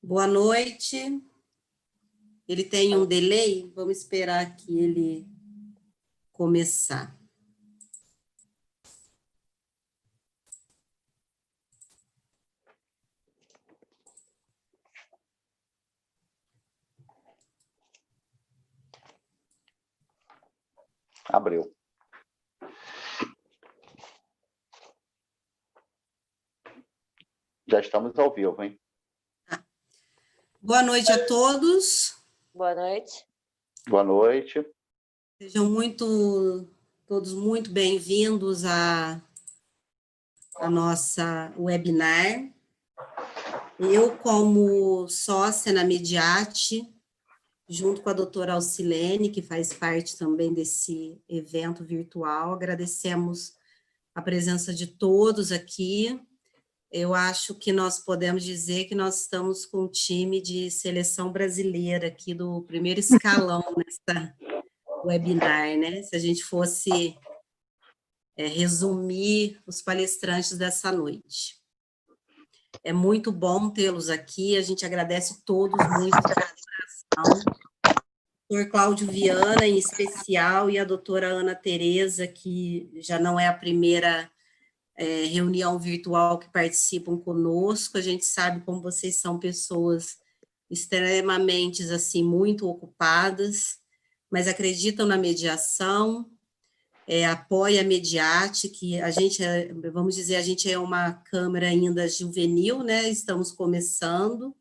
Boa noite. Ele tem um delay, vamos esperar que ele começar. Abriu. Já estamos ao vivo, hein? Boa noite a todos. Boa noite. Boa noite. Sejam todos muito bem-vindos à nossa webinar. Eu, como sócia na Mediate, junto com a doutora Alcilene, que faz parte também desse evento virtual, agradecemos a presença de todos aqui. Eu acho que nós podemos dizer que nós estamos com um time de seleção brasileira aqui do primeiro escalão nessa webinar, né? Se a gente fosse resumir os palestrantes dessa noite. É muito bom tê-los aqui, a gente agradece todos muito pela participação. O Dr. Cláudio Viana, em especial, e a doutora Ana Tereza, que já não é a primeira reunião virtual que participam conosco. A gente sabe como vocês são pessoas extremamente, assim, muito ocupadas, mas acreditam na mediação, apoia a Mediate, que a gente, vamos dizer, a gente é uma Câmara ainda juvenil, né? Estamos começando,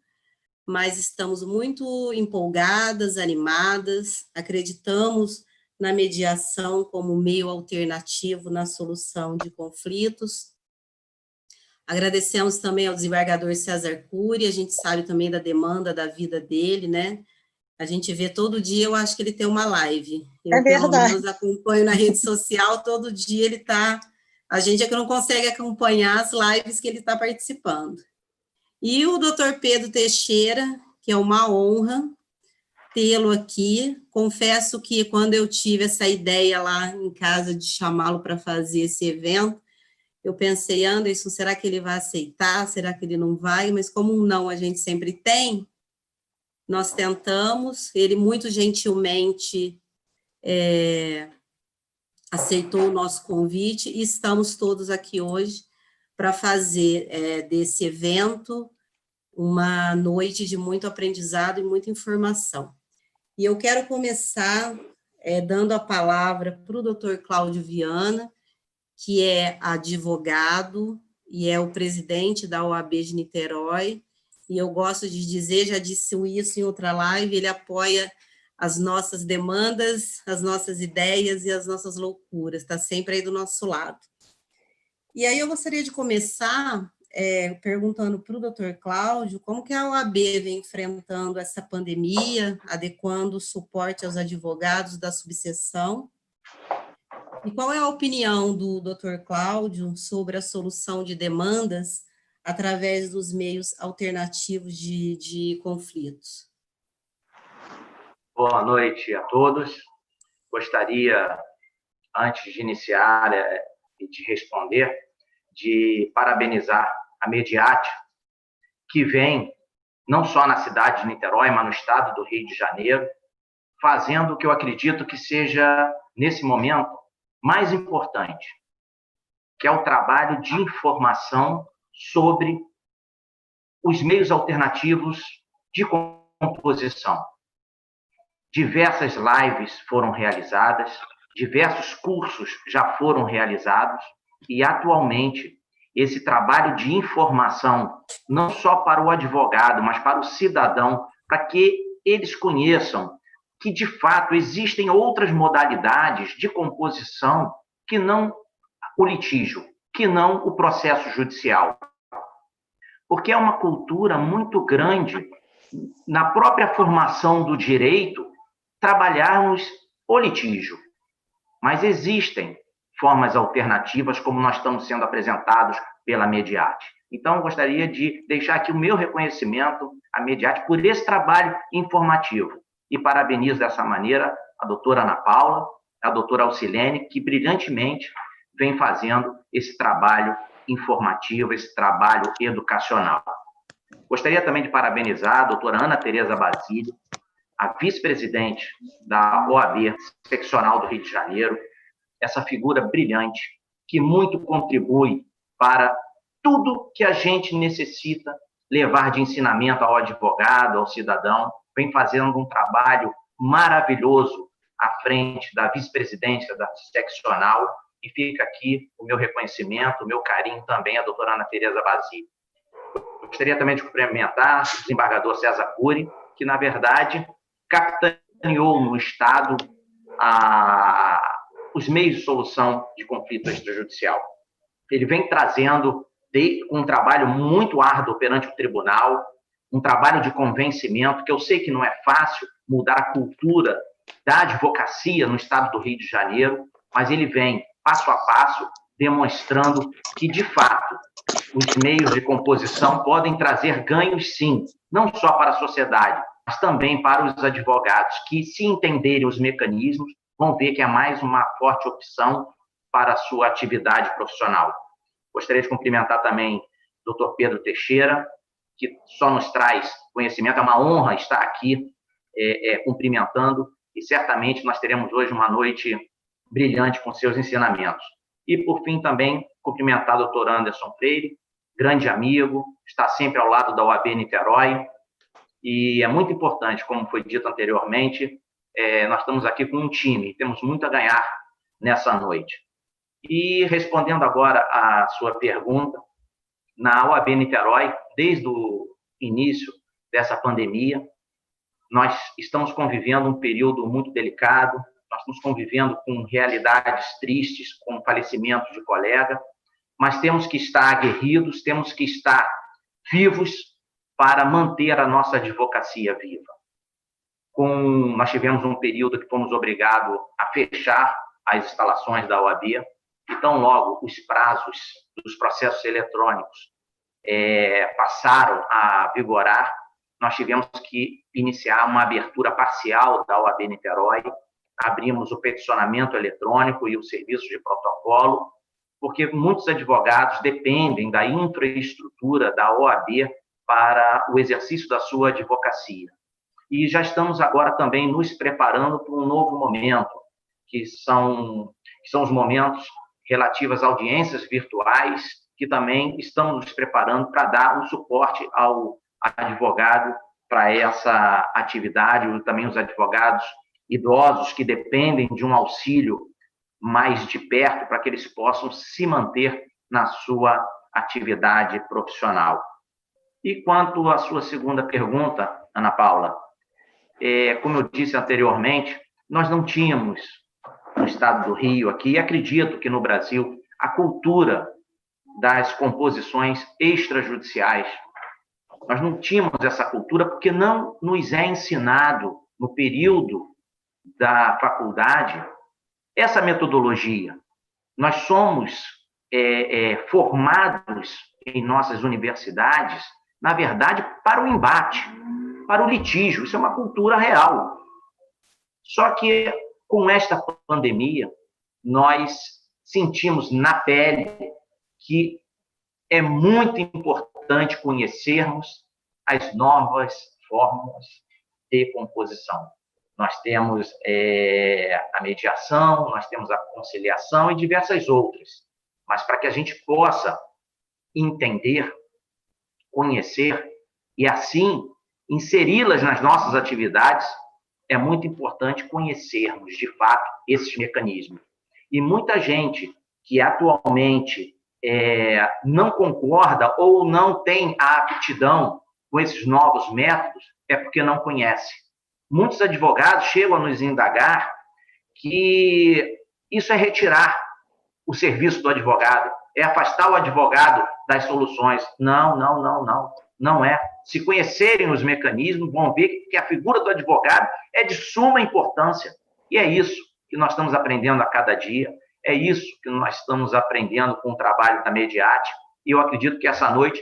mas estamos muito empolgadas, animadas, acreditamos na mediação como meio alternativo na solução de conflitos. Agradecemos também ao desembargador César Cury, a gente sabe também da demanda da vida dele, né? A gente vê todo dia, eu acho que ele tem uma live. Eu, pelo menos, acompanho na rede social, todo dia ele está... A gente é que não consegue acompanhar as lives que ele está participando. E o doutor Pedro Teixeira, que é uma honra tê-lo aqui. Confesso que quando eu tive essa ideia lá em casa de chamá-lo para fazer esse evento, eu pensei, Anderson, será que ele vai aceitar? Será que ele não vai? Mas como um não a gente sempre tem, nós tentamos, ele muito gentilmente aceitou o nosso convite e estamos todos aqui hoje para fazer desse evento uma noite de muito aprendizado e muita informação. E eu quero começar dando a palavra para o doutor Cláudio Viana, que é advogado e é o presidente da OAB de Niterói, e eu gosto de dizer, já disse isso em outra live, ele apoia as nossas demandas, as nossas ideias e as nossas loucuras, está sempre aí do nosso lado. E aí eu gostaria de começar perguntando para o doutor Cláudio como que a OAB vem enfrentando essa pandemia, adequando o suporte aos advogados da subseção, e qual é a opinião do doutor Cláudio sobre a solução de demandas através dos meios alternativos de conflitos? Boa noite a todos. Gostaria, antes de iniciar e de responder, de parabenizar a Mediate, que vem, não só na cidade de Niterói, mas no estado do Rio de Janeiro, fazendo o que eu acredito que seja, nesse momento, mais importante, que é o trabalho de informação sobre os meios alternativos de composição. Diversas lives foram realizadas, diversos cursos já foram realizados, e, atualmente, esse trabalho de informação, não só para o advogado, mas para o cidadão, para que eles conheçam que, de fato, existem outras modalidades de composição que não o litígio, que não o processo judicial. Porque é uma cultura muito grande, na própria formação do direito, trabalharmos o litígio. Mas existem formas alternativas, como nós estamos sendo apresentados pela Mediate. Então, eu gostaria de deixar aqui o meu reconhecimento à Mediate por esse trabalho informativo. E parabenizo dessa maneira a doutora Ana Paula, a doutora Alcilene, que brilhantemente vem fazendo esse trabalho informativo, esse trabalho educacional. Gostaria também de parabenizar a doutora Ana Tereza Basílio, a vice-presidente da OAB seccional do Rio de Janeiro, essa figura brilhante que muito contribui para tudo que a gente necessita levar de ensinamento ao advogado, ao cidadão, vem fazendo um trabalho maravilhoso à frente da vice-presidência da seccional, e fica aqui o meu reconhecimento, o meu carinho também à doutora Ana Tereza Basílio. Gostaria também de cumprimentar o desembargador César Cury, que, na verdade, capitaneou no Estado os meios de solução de conflito extrajudicial. Ele vem trazendo um trabalho muito árduo perante o tribunal, um trabalho de convencimento, que eu sei que não é fácil mudar a cultura da advocacia no Estado do Rio de Janeiro, mas ele vem, passo a passo, demonstrando que, de fato, os meios de composição podem trazer ganhos, sim, não só para a sociedade, mas também para os advogados, que, se entenderem os mecanismos, vão ver que é mais uma forte opção para a sua atividade profissional. Gostaria de cumprimentar também o Dr. Pedro Teixeira, que só nos traz conhecimento. É uma honra estar aqui cumprimentando, e certamente nós teremos hoje uma noite brilhante com seus ensinamentos. E, por fim, também cumprimentar o Dr. Anderson Freire, grande amigo, está sempre ao lado da OAB Niterói, e é muito importante, como foi dito anteriormente, nós estamos aqui com um time, temos muito a ganhar nessa noite. E, respondendo agora à sua pergunta, na OAB Niterói, desde o início dessa pandemia, nós estamos convivendo um período muito delicado, nós estamos convivendo com realidades tristes, com falecimento de colega, mas temos que estar aguerridos, temos que estar vivos para manter a nossa advocacia viva. Nós tivemos um período que fomos obrigados a fechar as instalações da OAB, e tão logo os prazos dos processos eletrônicos passaram a vigorar, nós tivemos que iniciar uma abertura parcial da OAB Niterói, abrimos o peticionamento eletrônico e o serviço de protocolo, porque muitos advogados dependem da infraestrutura da OAB para o exercício da sua advocacia. E já estamos agora também nos preparando para um novo momento, que são os momentos relativos às audiências virtuais, que também estamos nos preparando para dar um suporte ao advogado para essa atividade, também os advogados idosos que dependem de um auxílio mais de perto para que eles possam se manter na sua atividade profissional. E quanto à sua segunda pergunta, Ana Paula, como eu disse anteriormente, nós não tínhamos no estado do Rio aqui, e acredito que no Brasil, a cultura das composições extrajudiciais. Nós não tínhamos essa cultura porque não nos é ensinado no período da faculdade essa metodologia. Nós somos formados em nossas universidades, na verdade, para o embate, para o litígio. Isso é uma cultura real. Só que, com esta pandemia, nós sentimos na pele que é muito importante conhecermos as novas formas de composição. Nós temos a mediação, nós temos a conciliação e diversas outras. Mas para que a gente possa entender, conhecer e, assim, inseri-las nas nossas atividades, é muito importante conhecermos, de fato, esses mecanismos. E muita gente que atualmente não concorda ou não tem a aptidão com esses novos métodos é porque não conhece. Muitos advogados chegam a nos indagar que isso é retirar o serviço do advogado, é afastar o advogado das soluções. Não, não, não, não. Não é. Se conhecerem os mecanismos, vão ver que a figura do advogado é de suma importância. E é isso que nós estamos aprendendo a cada dia. É isso que nós estamos aprendendo com o trabalho da Mediate. E eu acredito que essa noite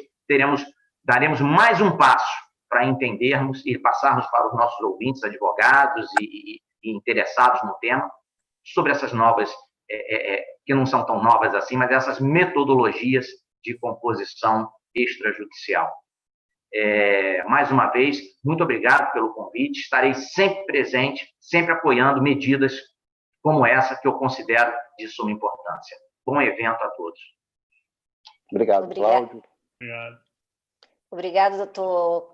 daremos mais um passo para entendermos e passarmos para os nossos ouvintes, advogados e interessados no tema, sobre essas novas, que não são tão novas assim, mas essas metodologias de composição extrajudicial. Mais uma vez, muito obrigado pelo convite. Estarei sempre presente, sempre apoiando medidas como essa, que eu considero de suma importância. Bom evento a todos. Obrigado, Cláudio. Obrigado, doutor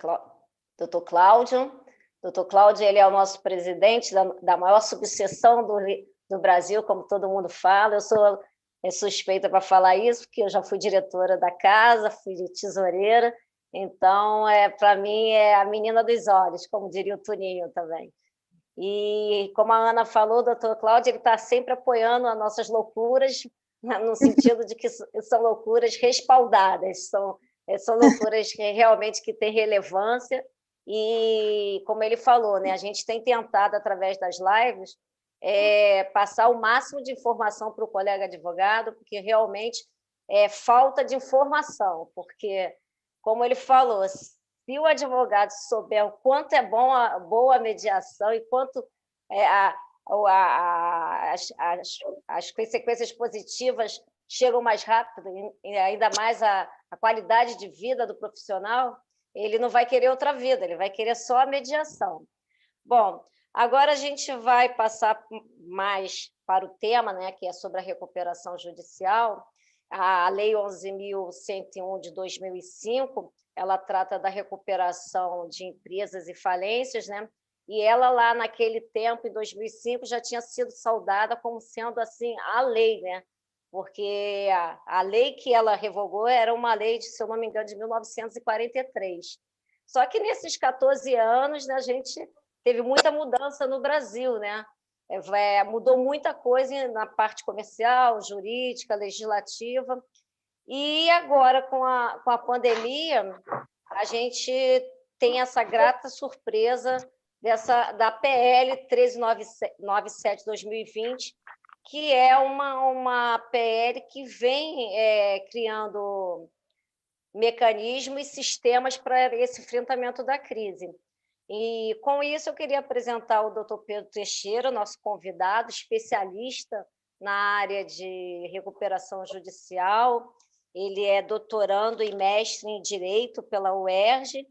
Cláudio. Doutor Cláudio, ele é o nosso presidente da maior subseção do Brasil, como todo mundo fala. Eu sou suspeita para falar isso, porque eu já fui diretora da casa, fui tesoureira, então, para mim, é a menina dos olhos, como diria o Tuninho também. E, como a Ana falou, o doutor Cláudio está sempre apoiando as nossas loucuras, no sentido de que são loucuras respaldadas, são loucuras que realmente que têm relevância. E, como ele falou, né, a gente tem tentado, através das lives, passar o máximo de informação para o colega advogado, porque realmente é falta de informação, porque, como ele falou, se o advogado souber o quanto é boa a mediação e quanto as consequências positivas chegam mais rápido, e ainda mais a qualidade de vida do profissional, ele não vai querer outra vida, ele vai querer só a mediação. Bom, agora a gente vai passar mais para o tema, né, que é sobre a recuperação judicial. A Lei 11.101 de 2005, ela trata da recuperação de empresas e falências, né? E ela lá naquele tempo, em 2005, já tinha sido saudada como sendo assim a lei, né? Porque a lei que ela revogou era uma lei, se eu não me engano, de 1943. Só que nesses 14 anos, né, a gente teve muita mudança no Brasil, né? Mudou muita coisa na parte comercial, jurídica, legislativa. E agora, com a pandemia, a gente tem essa grata surpresa da PL 1397/2020, que é uma PL que vem criando mecanismos e sistemas para esse enfrentamento da crise. E, com isso, eu queria apresentar o doutor Pedro Teixeira, nosso convidado, especialista na área de recuperação judicial. Ele é doutorando e mestre em Direito pela UERJ,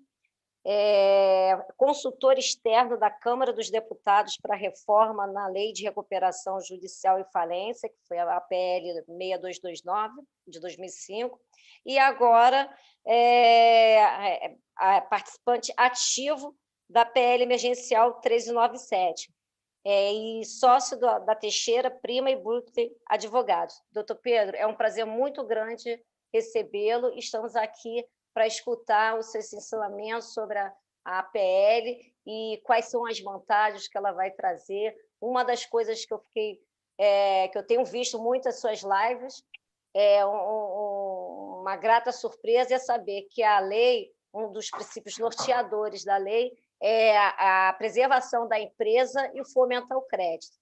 consultor externo da Câmara dos Deputados para a reforma na Lei de Recuperação Judicial e Falência, que foi a PL 6229, de 2005, e agora participante ativo da PL Emergencial 1397, e sócio da Teixeira, Prima e Brooklyn Advogados. Doutor Pedro, é um prazer muito grande recebê-lo. Estamos aqui para escutar os seus ensinamentos sobre a PL e quais são as vantagens que ela vai trazer. Uma das coisas que eu tenho visto muito as suas lives, uma grata surpresa é saber que a lei, um dos princípios norteadores da lei, é a preservação da empresa e o fomento ao crédito.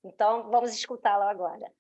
Então, vamos escutá-la agora.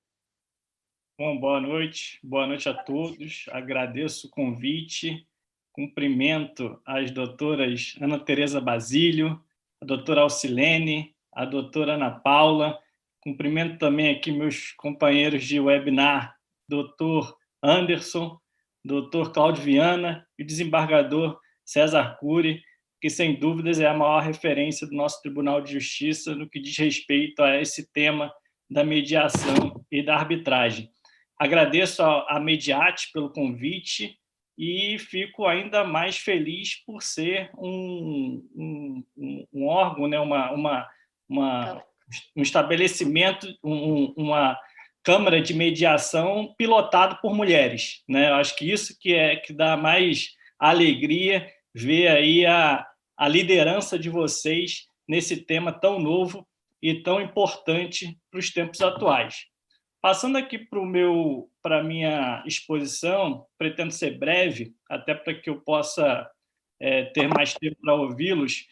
Bom, boa noite a todos. Agradeço o convite, cumprimento as doutoras Ana Tereza Basílio, a doutora Alcilene, a doutora Ana Paula, cumprimento também aqui meus companheiros de webinar, doutor Anderson, doutor Cláudio Viana e o desembargador César Cury, que, sem dúvidas, é a maior referência do nosso Tribunal de Justiça no que diz respeito a esse tema da mediação e da arbitragem. Agradeço à Mediate pelo convite e fico ainda mais feliz por ser um órgão, né, um estabelecimento, uma Câmara de Mediação pilotado por mulheres, né? Eu acho que isso que dá mais alegria, ver aí a liderança de vocês nesse tema tão novo e tão importante para os tempos atuais. Passando aqui para a minha exposição, pretendo ser breve, até para que eu possa ter mais tempo para ouvi-los,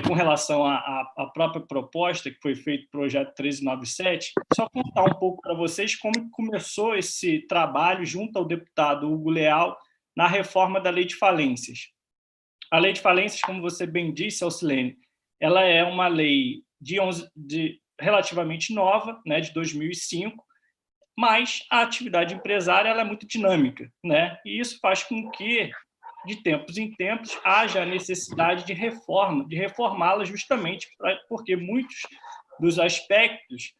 com relação à própria proposta que foi feito o projeto 1397, só contar um pouco para vocês como começou esse trabalho junto ao deputado Hugo Leal na reforma da Lei de Falências. A Lei de Falências, como você bem disse, Alcilene, ela é uma lei relativamente nova, né, de 2005, mas a atividade empresária ela é muito dinâmica, né? E isso faz com que de tempos em tempos, haja a necessidade de reformá-la justamente porque muitos dos aspectos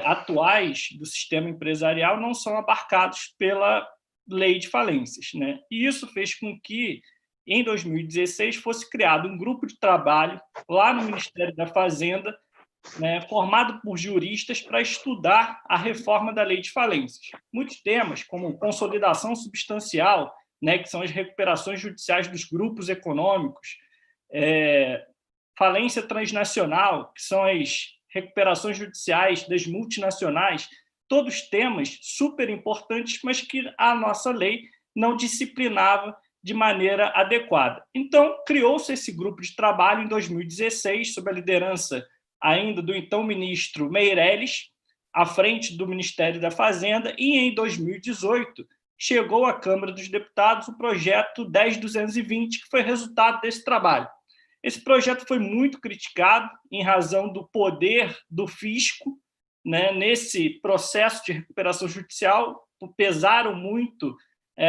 atuais do sistema empresarial não são abarcados pela lei de falências, né? E isso fez com que, em 2016, fosse criado um grupo de trabalho lá no Ministério da Fazenda, né, formado por juristas para estudar a reforma da lei de falências. Muitos temas, como consolidação substancial, né, que são as recuperações judiciais dos grupos econômicos, falência transnacional, que são as recuperações judiciais das multinacionais, todos temas super importantes, mas que a nossa lei não disciplinava de maneira adequada. Então, criou-se esse grupo de trabalho em 2016, sob a liderança ainda do então ministro Meirelles, à frente do Ministério da Fazenda, e em 2018 chegou à Câmara dos Deputados o projeto 10.220, que foi resultado desse trabalho. Esse projeto foi muito criticado em razão do poder do fisco, né, nesse processo de recuperação judicial. Pesaram muito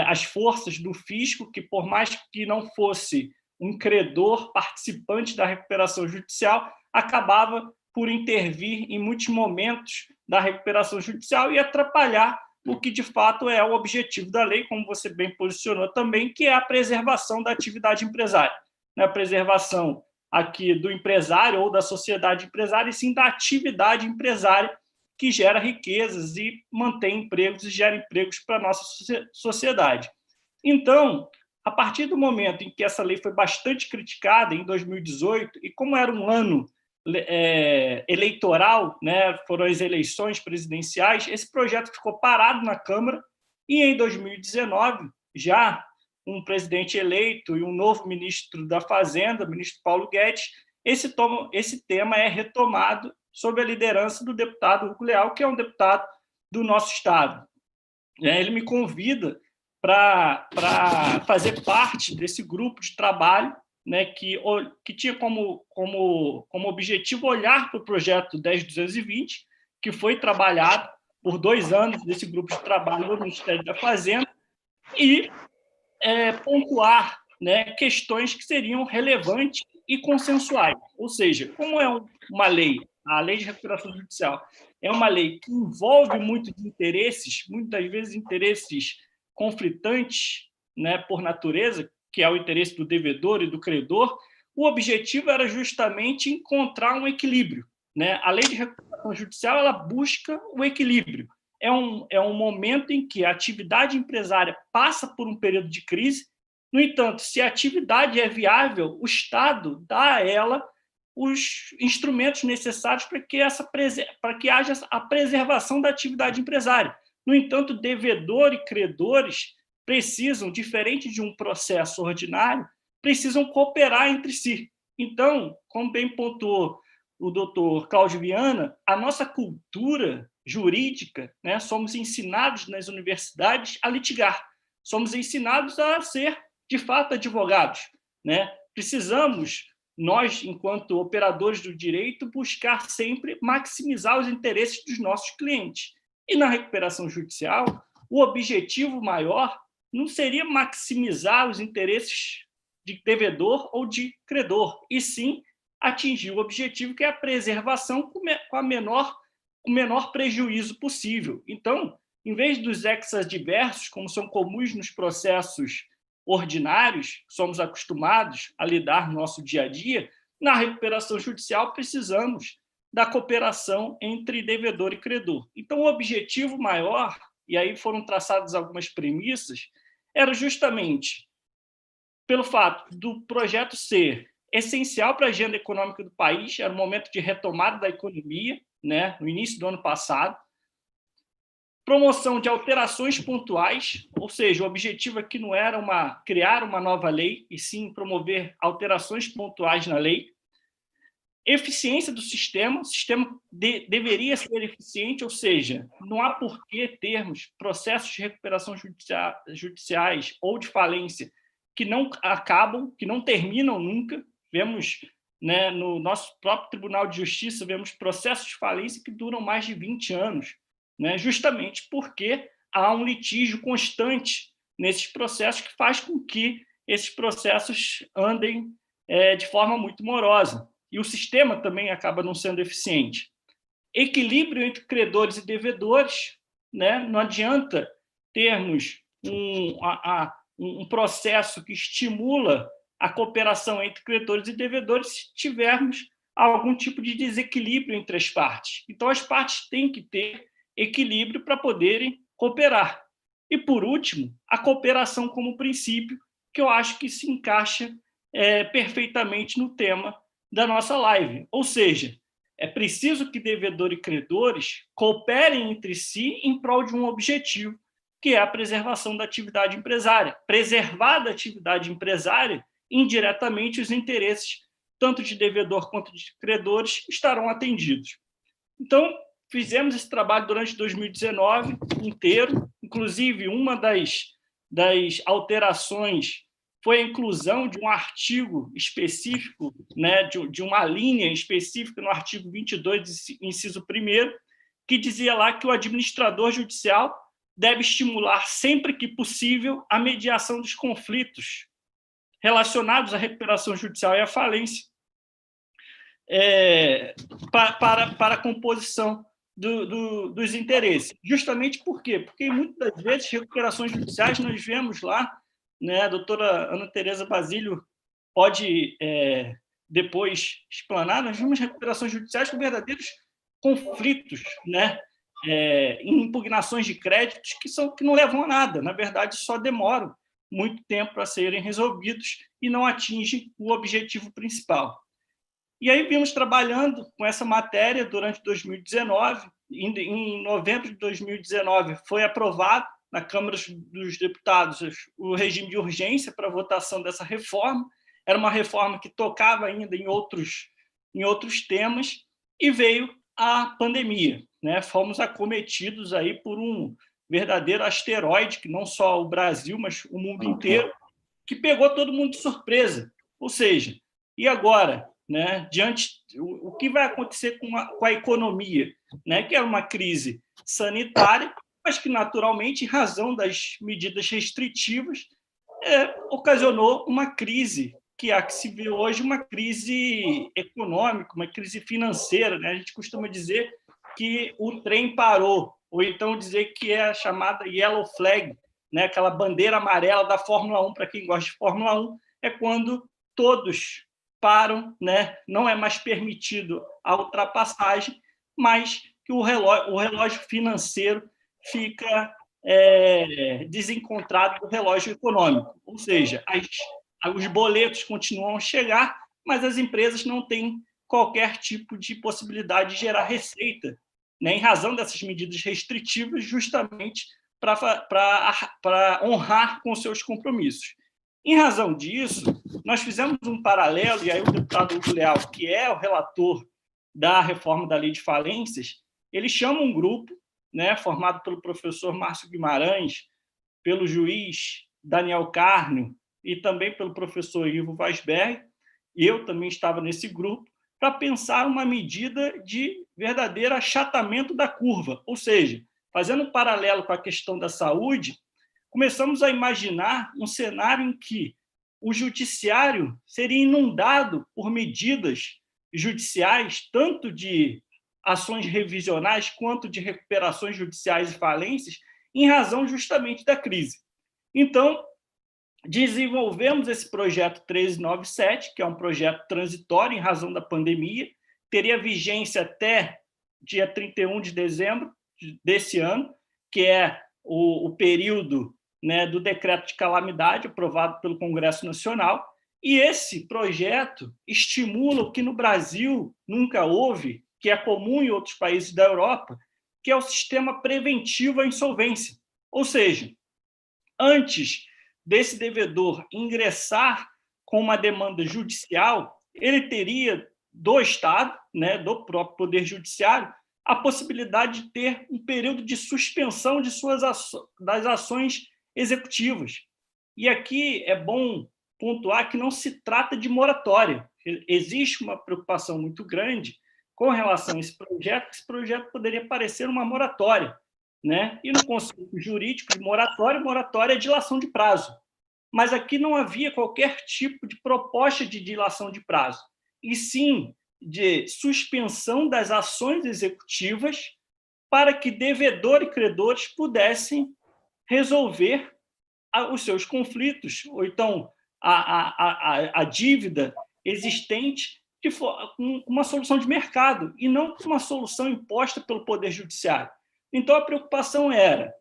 as forças do fisco, que, por mais que não fosse um credor participante da recuperação judicial, acabava por intervir em muitos momentos da recuperação judicial e atrapalhar o que, de fato, é o objetivo da lei, como você bem posicionou também, que é a preservação da atividade empresária. Não é a preservação aqui do empresário ou da sociedade empresária, e sim da atividade empresária, que gera riquezas e mantém empregos e gera empregos para a nossa sociedade. Então, a partir do momento em que essa lei foi bastante criticada, em 2018, e como era um ano eleitoral, né, foram as eleições presidenciais, esse projeto ficou parado na Câmara, e em 2019, já um presidente eleito e um novo ministro da Fazenda, o ministro Paulo Guedes, esse tema é retomado sob a liderança do deputado Hugo Leal, que é um deputado do nosso estado. Ele me convida para fazer parte desse grupo de trabalho, né, que tinha como objetivo olhar para o projeto 10.220, que foi trabalhado por 2 anos desse grupo de trabalho no Ministério da Fazenda, e pontuar, né, questões que seriam relevantes e consensuais. Ou seja, como é uma lei, a Lei de Recuperação Judicial, é uma lei que envolve muitos interesses, muitas vezes interesses conflitantes, né, por natureza, que é o interesse do devedor e do credor, o objetivo era justamente encontrar um equilíbrio, né? A Lei de Recuperação Judicial, ela busca o equilíbrio. É um momento em que a atividade empresária passa por um período de crise. No entanto, se a atividade é viável, o Estado dá a ela os instrumentos necessários para que haja a preservação da atividade empresária. No entanto, devedor e credores precisam, diferente de um processo ordinário, precisam cooperar entre si. Então, como bem pontuou o doutor Cláudio Viana, a nossa cultura jurídica, né, somos ensinados nas universidades a litigar, somos ensinados a ser, de fato, advogados, né? Precisamos, nós, enquanto operadores do direito, buscar sempre maximizar os interesses dos nossos clientes. E na recuperação judicial, o objetivo maior não seria maximizar os interesses de devedor ou de credor, e sim atingir o objetivo, que é a preservação com o menor prejuízo possível. Então, em vez dos ex adversos, como são comuns nos processos ordinários, somos acostumados a lidar no nosso dia a dia, na recuperação judicial precisamos da cooperação entre devedor e credor. Então, o objetivo maior, e aí foram traçadas algumas premissas, era justamente pelo fato do projeto ser essencial para a agenda econômica do país, era um momento de retomada da economia, né, no início do ano passado, promoção de alterações pontuais, ou seja, o objetivo aqui não era criar uma nova lei, e sim promover alterações pontuais na lei, eficiência do sistema, o sistema deveria ser eficiente, ou seja, não há por que termos processos de recuperação judiciais ou de falência que não acabam, que não terminam nunca. Vemos, né, no nosso próprio Tribunal de Justiça, vemos processos de falência que duram mais de 20 anos, né, justamente porque há um litígio constante nesses processos que faz com que esses processos andem de forma muito morosa. E o sistema também acaba não sendo eficiente. Equilíbrio entre credores e devedores, né? Não adianta termos um processo que estimula a cooperação entre credores e devedores se tivermos algum tipo de desequilíbrio entre as partes. Então, as partes têm que ter equilíbrio para poderem cooperar. E, por último, a cooperação como princípio, que eu acho que se encaixa perfeitamente no tema da nossa live. Ou seja, é preciso que devedor e credores cooperem entre si em prol de um objetivo, que é a preservação da atividade empresária. Preservar da atividade empresária, indiretamente, os interesses tanto de devedor quanto de credores estarão atendidos. Então, fizemos esse trabalho durante 2019 inteiro, inclusive uma das alterações foi a inclusão de um artigo específico, né, de uma linha específica no artigo 22, inciso 1º, que dizia lá que o administrador judicial deve estimular, sempre que possível, a mediação dos conflitos relacionados à recuperação judicial e à falência para a composição dos interesses. Justamente por quê? Porque, muitas vezes, recuperações judiciais, nós vemos lá, né, a doutora Ana Tereza Basílio pode depois explanar, nós vimos recuperações judiciais com verdadeiros conflitos, né, em impugnações de créditos que não levam a nada, na verdade, só demoram muito tempo para serem resolvidos e não atingem o objetivo principal. E aí vimos trabalhando com essa matéria durante 2019. Em novembro de 2019 foi aprovado na Câmara dos Deputados o regime de urgência para a votação dessa reforma. Era uma reforma que tocava ainda em outros temas, e veio a pandemia, né? Fomos acometidos aí por um verdadeiro asteroide, que não só o Brasil, mas o mundo inteiro, que pegou todo mundo de surpresa. Ou seja, e agora, né? O que vai acontecer com a economia, né? Que é uma crise sanitária, mas que, naturalmente, em razão das medidas restritivas, ocasionou uma crise, que é a que se vê hoje, uma crise econômica, uma crise financeira, né? A gente costuma dizer que o trem parou, ou então dizer que é a chamada yellow flag, né? Aquela bandeira amarela da Fórmula 1, para quem gosta de Fórmula 1, é quando todos param, né? Não é mais permitido a ultrapassagem, mas que o relógio financeiro fica desencontrado do relógio econômico. Ou seja, os boletos continuam a chegar, mas as empresas não têm qualquer tipo de possibilidade de gerar receita, né, em razão dessas medidas restritivas, justamente para honrar com seus compromissos. Em razão disso, nós fizemos um paralelo, e aí o deputado Hugo Leal, que é o relator da reforma da Lei de Falências, ele chama um grupo, né, formado pelo professor Márcio Guimarães, pelo juiz Daniel Carnio e também pelo professor Ivo Weisberg. Eu também estava nesse grupo, para pensar uma medida de verdadeiro achatamento da curva, ou seja, fazendo um paralelo com a questão da saúde, começamos a imaginar um cenário em que o judiciário seria inundado por medidas judiciais, tanto de ações revisionais quanto de recuperações judiciais e falências, em razão justamente da crise. Então, desenvolvemos esse projeto 1397, que é um projeto transitório em razão da pandemia, teria vigência até dia 31 de dezembro desse ano, que é o período, né, do decreto de calamidade aprovado pelo Congresso Nacional, e esse projeto estimula o que no Brasil nunca houve, que é comum em outros países da Europa, que é o sistema preventivo à insolvência. Ou seja, antes desse devedor ingressar com uma demanda judicial, ele teria do Estado, né, do próprio Poder Judiciário, a possibilidade de ter um período de suspensão de das ações executivas. E aqui é bom pontuar que não se trata de moratória. Existe uma preocupação muito grande com relação a esse projeto poderia parecer uma moratória, né? E no conceito jurídico de moratória é dilação de prazo. mas aqui não havia qualquer tipo de proposta de dilação de prazo, e sim de suspensão das ações executivas para que devedor e credores pudessem resolver os seus conflitos, ou então a dívida existente, com uma solução de mercado, e não com uma solução imposta pelo Poder Judiciário. Então, a preocupação era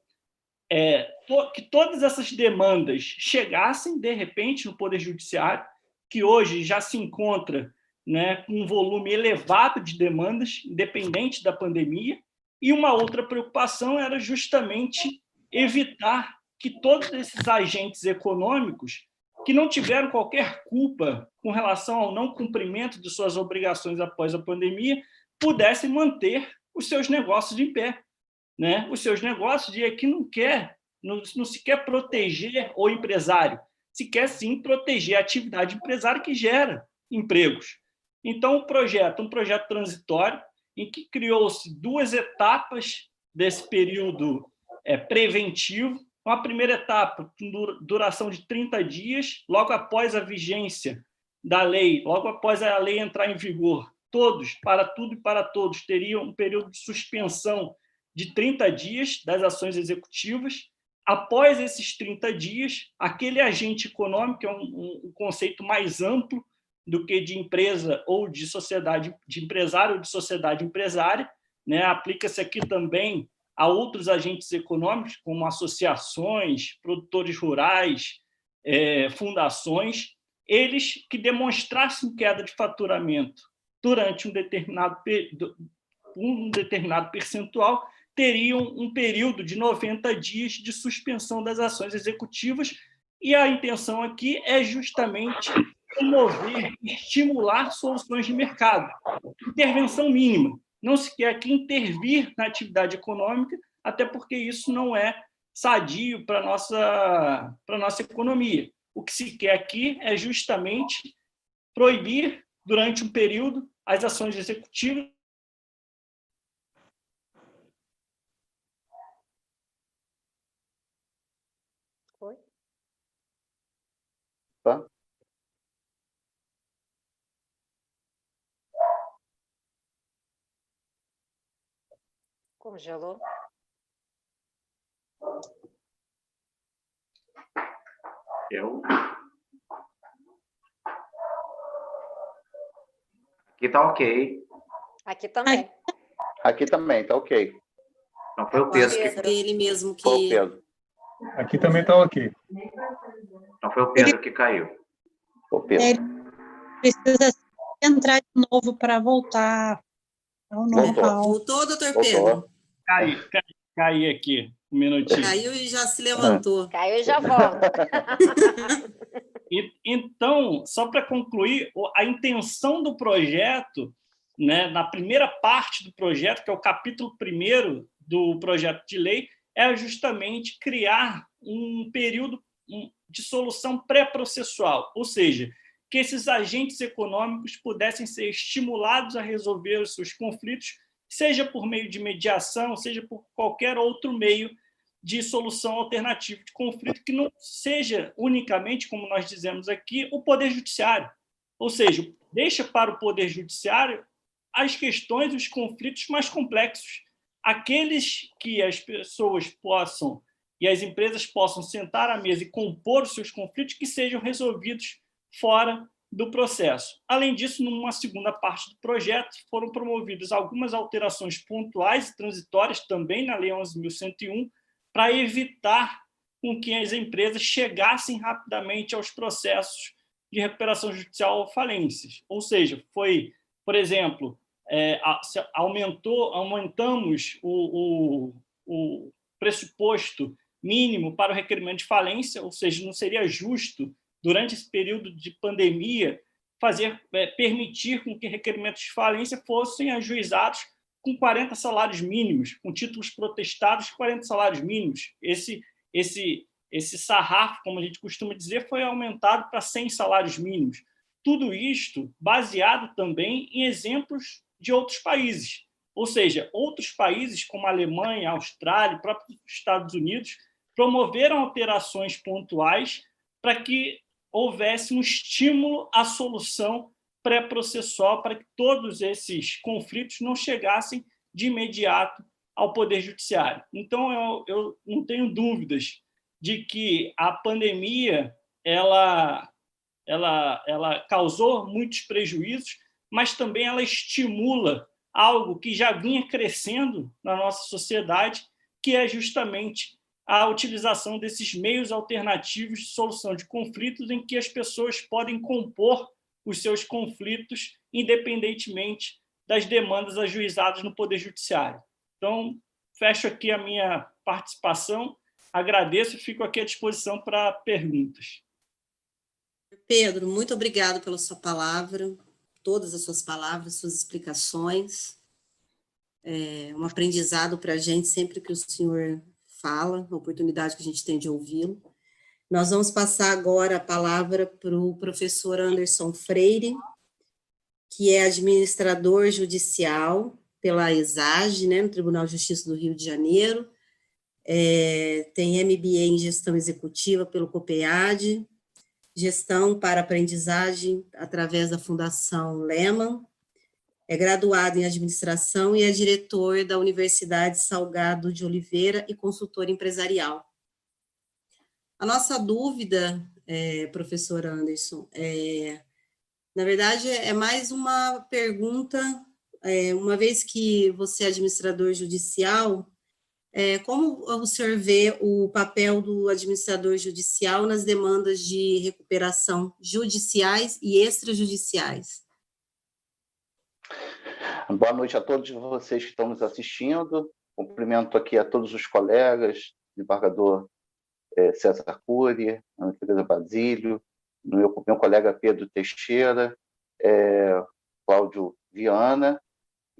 que todas essas demandas chegassem, de repente, no Poder Judiciário, que hoje já se encontra, né, com um volume elevado de demandas, independente da pandemia, e uma outra preocupação era justamente evitar que todos esses agentes econômicos que não tiveram qualquer culpa com relação ao não cumprimento de suas obrigações após a pandemia pudessem manter os seus negócios em pé, né? Os seus negócios, e aqui não se quer proteger o empresário, se quer sim proteger a atividade empresária que gera empregos. Então, um projeto transitório, em que criou-se 2 etapas desse período preventivo. Uma primeira etapa, com duração de 30 dias, logo após a vigência da lei, logo após a lei entrar em vigor, todos, para tudo e para todos, teriam um período de suspensão de 30 dias das ações executivas. Após esses 30 dias, aquele agente econômico, que é um conceito mais amplo do que de empresa ou de sociedade, de empresário ou de sociedade empresária, né? Aplica-se aqui também a outros agentes econômicos, como associações, produtores rurais, fundações, eles que demonstrassem queda de faturamento durante um determinado percentual, teriam um período de 90 dias de suspensão das ações executivas, e a intenção aqui é justamente promover, estimular soluções de mercado. Intervenção mínima. Não se quer aqui intervir na atividade econômica, até porque isso não é sadio para a nossa economia. O que se quer aqui é justamente proibir, durante um período, as ações executivas. Oi? Tá? Congelou. Aqui está ok. Aqui também. Aqui também, tá ok. Não foi o Eu Pedro acho que que, é ele mesmo Foi o que... Pedro. Aqui também está ok. não foi o Pedro que caiu. Foi o Pedro. Precisa entrar de novo para voltar ao normal. Voltou, doutor Voltou. Pedro? Caí aqui, um minutinho. Caiu e já se levantou. Caiu e já volta. Então, só para concluir, a intenção do projeto, né, na primeira parte do projeto, que é o capítulo 1º do projeto de lei, é justamente criar um período de solução pré-processual, ou seja, que esses agentes econômicos pudessem ser estimulados a resolver os seus conflitos, seja por meio de mediação, seja por qualquer outro meio de solução alternativa de conflito, que não seja unicamente, como nós dizemos aqui, o Poder Judiciário. Ou seja, deixa para o Poder Judiciário as questões, os conflitos mais complexos, aqueles que as pessoas possam e as empresas possam sentar à mesa e compor os seus conflitos, que sejam resolvidos fora do processo. Além disso, numa segunda parte do projeto, foram promovidas algumas alterações pontuais e transitórias também na Lei 11.101, para evitar com que as empresas chegassem rapidamente aos processos de recuperação judicial ou falências. Ou seja, foi, por exemplo, aumentamos o pressuposto mínimo para o requerimento de falência, ou seja, não seria justo, durante esse período de pandemia, permitir com que requerimentos de falência fossem ajuizados com 40 salários mínimos, com títulos protestados de 40 salários mínimos. Esse sarrafo, como a gente costuma dizer, foi aumentado para 100 salários mínimos. Tudo isto baseado também em exemplos de outros países. Ou seja, outros países como a Alemanha, a Austrália, próprios Estados Unidos, promoveram alterações pontuais para que houvesse um estímulo à solução pré-processual, para que todos esses conflitos não chegassem de imediato ao Poder Judiciário. Então, eu não tenho dúvidas de que a pandemia ela causou muitos prejuízos, mas também ela estimula algo que já vinha crescendo na nossa sociedade, que é justamente a utilização desses meios alternativos de solução de conflitos, em que as pessoas podem compor os seus conflitos independentemente das demandas ajuizadas no Poder Judiciário. Então, fecho aqui a minha participação, agradeço e fico aqui à disposição para perguntas. Pedro, muito obrigado pela sua palavra, todas as suas palavras, suas explicações. É um aprendizado para a gente sempre que o senhor fala, a oportunidade que a gente tem de ouvi-lo. Nós vamos passar agora a palavra para o professor Anderson Freire, que é administrador judicial pela ESAGE, né, no Tribunal de Justiça do Rio de Janeiro, tem MBA em Gestão Executiva pelo COPEAD, Gestão para Aprendizagem através da Fundação Lehman, é graduado em Administração e é diretor da Universidade Salgado de Oliveira e consultor empresarial. A nossa dúvida, professor Anderson, na verdade, é mais uma pergunta, uma vez que você é administrador judicial, como o senhor vê o papel do administrador judicial nas demandas de recuperação judiciais e extrajudiciais? Boa noite a todos vocês que estão nos assistindo. Cumprimento aqui a todos os colegas, desembargador César Cury, Ana Tereza Basílio, meu colega Pedro Teixeira, Cláudio Viana,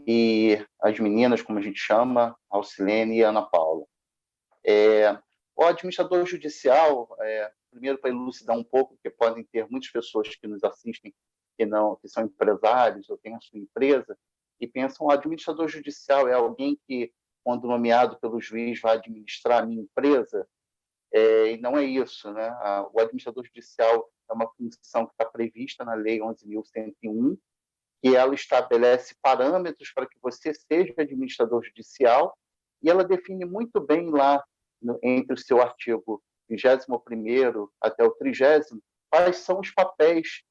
e as meninas, como a gente chama, Alcilene e Ana Paula. O administrador judicial, primeiro para elucidar um pouco, porque podem ter muitas pessoas que nos assistem que são empresários ou têm a sua empresa, e pensam, o administrador judicial é alguém que, quando nomeado pelo juiz, vai administrar a minha empresa, e não é isso, né? O administrador judicial é uma função que está prevista na Lei 11.101, que ela estabelece parâmetros para que você seja administrador judicial, e ela define muito bem lá, entre o seu artigo 21º até o 30º, quais são os papéis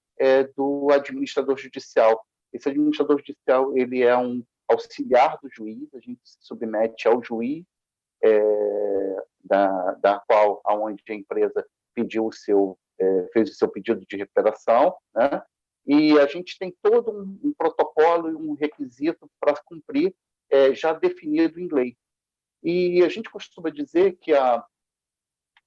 do administrador judicial. Esse administrador judicial ele é um auxiliar do juiz, a gente se submete ao juiz, aonde a empresa fez o seu pedido de recuperação, né? E a gente tem todo um protocolo e um requisito para cumprir, já definido em lei. E a gente costuma dizer que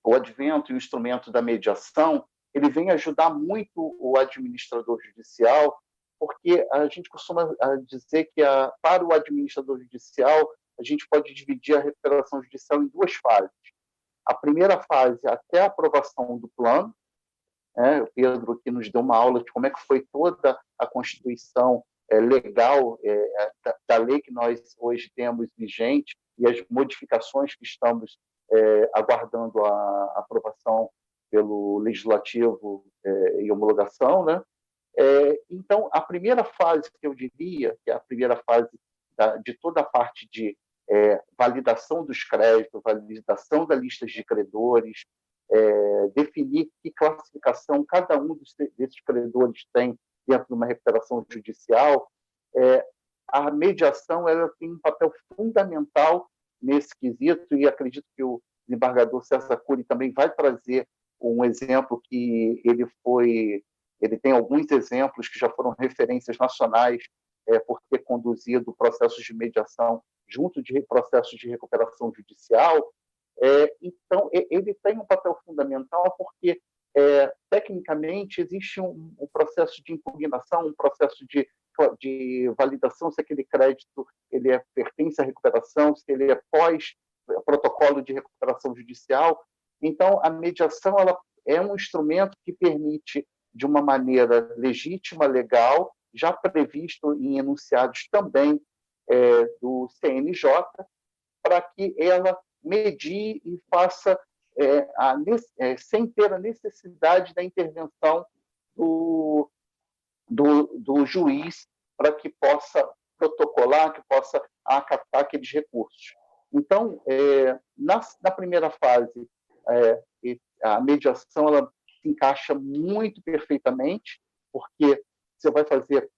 o advento e o instrumento da mediação, ele vem ajudar muito o administrador judicial, porque a gente costuma dizer que para o administrador judicial, a gente pode dividir a recuperação judicial em duas fases. A primeira fase, até a aprovação do plano, o Pedro que nos deu uma aula de como é que foi toda a constituição legal da lei que nós hoje temos vigente e as modificações que estamos aguardando a aprovação pelo Legislativo e homologação, né? Então, a primeira fase que eu diria, que é a primeira fase de toda a parte de validação dos créditos, validação das listas de credores, definir que classificação cada um desses credores tem dentro de uma recuperação judicial, a mediação ela tem um papel fundamental nesse quesito, e acredito que o desembargador César Cury também vai trazer um exemplo que ele tem alguns exemplos que já foram referências nacionais por ter conduzido processos de mediação junto de processos de recuperação judicial. Então, ele tem um papel fundamental porque, tecnicamente, existe um processo de impugnação, um processo de validação se aquele crédito ele pertence à recuperação, se ele é pós-protocolo de recuperação judicial. Então, a mediação ela é um instrumento que permite, de uma maneira legítima, legal, já previsto em enunciados também do CNJ, para que ela medie e faça sem ter a necessidade da intervenção do juiz para que possa protocolar, que possa acatar aqueles recursos. Então, na primeira fase, a mediação ela se encaixa muito perfeitamente, porque você vai fazer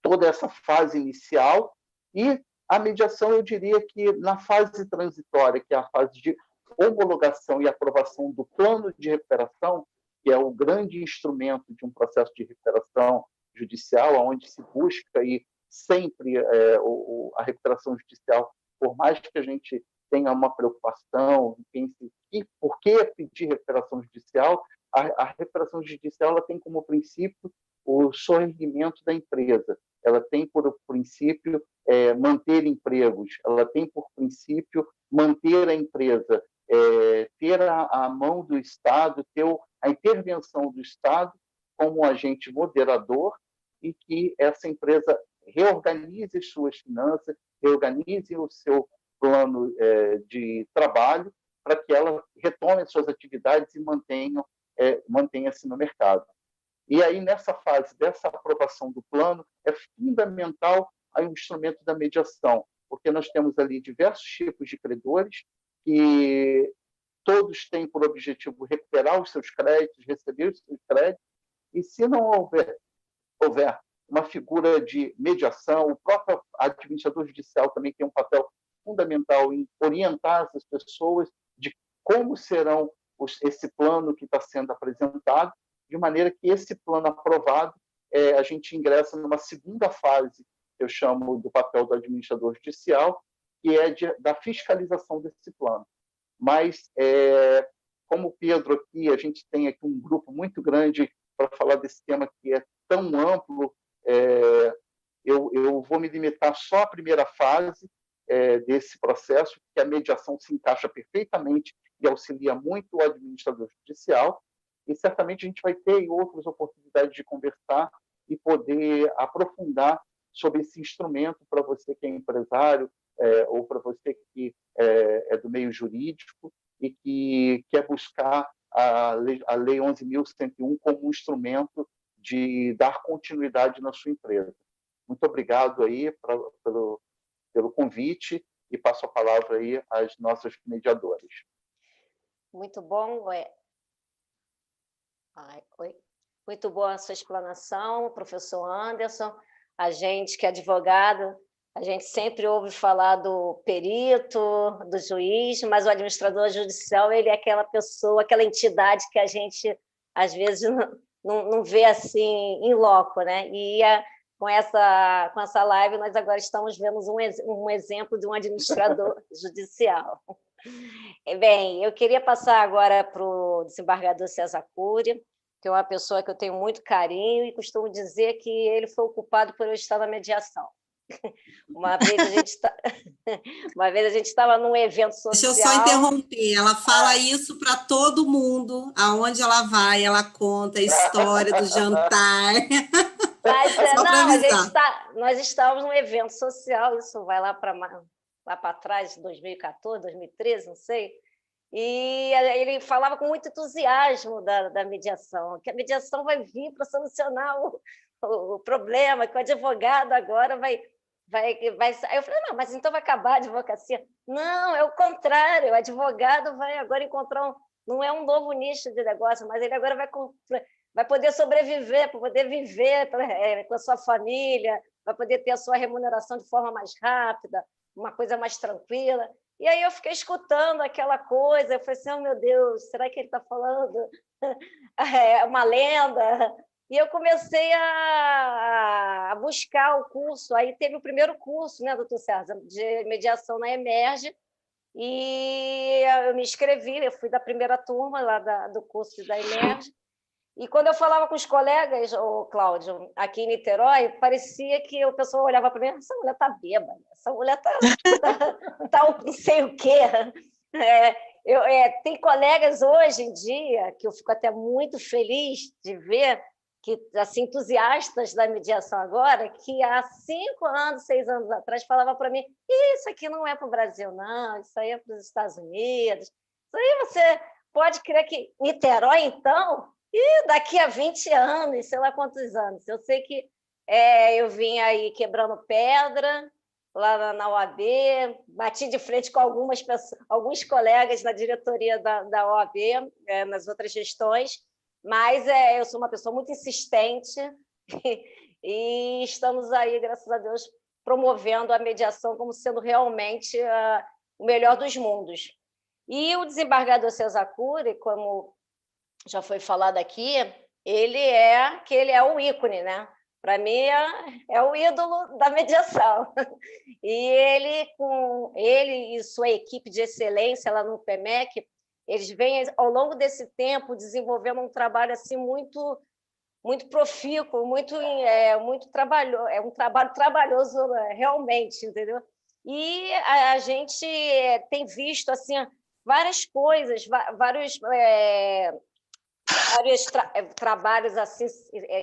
toda essa fase inicial, e a mediação, eu diria que na fase transitória, que é a fase de homologação e aprovação do plano de recuperação, que é o grande instrumento de um processo de recuperação judicial, onde se busca aí sempre a recuperação judicial, por mais que a gente tenha uma preocupação, pense por que pedir recuperação judicial, a recuperação judicial ela tem como princípio o soerguimento da empresa, ela tem por princípio manter empregos, ela tem por princípio manter a empresa, ter a mão do Estado, ter a intervenção do Estado como um agente moderador e que essa empresa reorganize suas finanças, reorganize o seu plano de trabalho para que ela retome as suas atividades e mantenha-se no mercado. E aí, nessa fase dessa aprovação do plano, é fundamental o instrumento da mediação, porque nós temos ali diversos tipos de credores que todos têm por objetivo recuperar os seus créditos, receber os seus créditos, e se não houver uma figura de mediação, o próprio administrador judicial também tem um papel fundamental em orientar essas pessoas de como serão esse plano que está sendo apresentado, de maneira que esse plano aprovado, a gente ingressa numa segunda fase, que eu chamo do papel do administrador judicial, que é da fiscalização desse plano. Mas, como o Pedro aqui, a gente tem aqui um grupo muito grande para falar desse tema que é tão amplo, eu vou me limitar só à primeira fase desse processo, que a mediação se encaixa perfeitamente e auxilia muito o administrador judicial, e certamente a gente vai ter outras oportunidades de conversar e poder aprofundar sobre esse instrumento para você que é empresário ou para você que é do meio jurídico e que quer buscar a Lei 11.101 como um instrumento de dar continuidade na sua empresa. Muito obrigado aí pelo convite e passo a palavra aí às nossas mediadoras. Muito bom. Muito boa a sua explanação, professor Anderson. A gente que é advogado, a gente sempre ouve falar do perito, do juiz, mas o administrador judicial ele é aquela pessoa, aquela entidade que a gente, às vezes, não vê assim em loco, né? E com essa live, nós agora estamos vendo um exemplo de um administrador judicial. Bem, eu queria passar agora para o desembargador César Cury, que é uma pessoa que eu tenho muito carinho e costumo dizer que ele foi o culpado por eu estar na mediação. Uma vez a gente estava num evento social... Deixa eu só interromper, ela fala isso para todo mundo, aonde ela vai, ela conta a história do jantar. Mas, nós estávamos num evento social, isso vai lá para trás, 2014, 2013, não sei, e ele falava com muito entusiasmo da mediação, que a mediação vai vir para solucionar o problema, que o advogado agora vai... Aí eu falei, não, mas então vai acabar a advocacia? Não, é o contrário, o advogado vai agora encontrar não é um novo nicho de negócio, mas ele agora vai poder sobreviver, para poder viver com a sua família, vai poder ter a sua remuneração de forma mais rápida, uma coisa mais tranquila. E aí eu fiquei escutando aquela coisa, eu falei assim, oh, meu Deus, será que ele está falando uma lenda? E eu comecei a buscar o curso, aí teve o primeiro curso, né, doutor César, de mediação na Emerge, e eu me inscrevi, eu fui da primeira turma lá do curso da Emerge, e quando eu falava com os colegas, Cláudio, aqui em Niterói, parecia que o pessoal olhava para mim, essa mulher está bêbada, essa mulher tá não sei o quê. Tem colegas hoje em dia, que eu fico até muito feliz de ver, que assim, entusiastas da mediação agora, que há 5 anos, 6 anos atrás, falava para mim, isso aqui não é para o Brasil, não, isso aí é para os Estados Unidos, isso aí você pode crer que Niterói, então, e daqui a 20 anos, sei lá quantos anos. Eu sei que eu vim aí quebrando pedra lá na OAB, bati de frente com algumas pessoas, alguns colegas na diretoria da OAB, nas outras gestões, mas eu sou uma pessoa muito insistente e estamos aí, graças a Deus, promovendo a mediação como sendo realmente o melhor dos mundos. E o desembargador César Cury, como já foi falado aqui, ele é o ícone, né? Para mim, é o ídolo da mediação. E ele e sua equipe de excelência lá no PMEC, eles vêm, ao longo desse tempo, desenvolvendo um trabalho assim, muito profícuo, muito trabalhoso, é um trabalho trabalhoso realmente, entendeu? E a gente tem visto assim, várias coisas, vários trabalhos assim,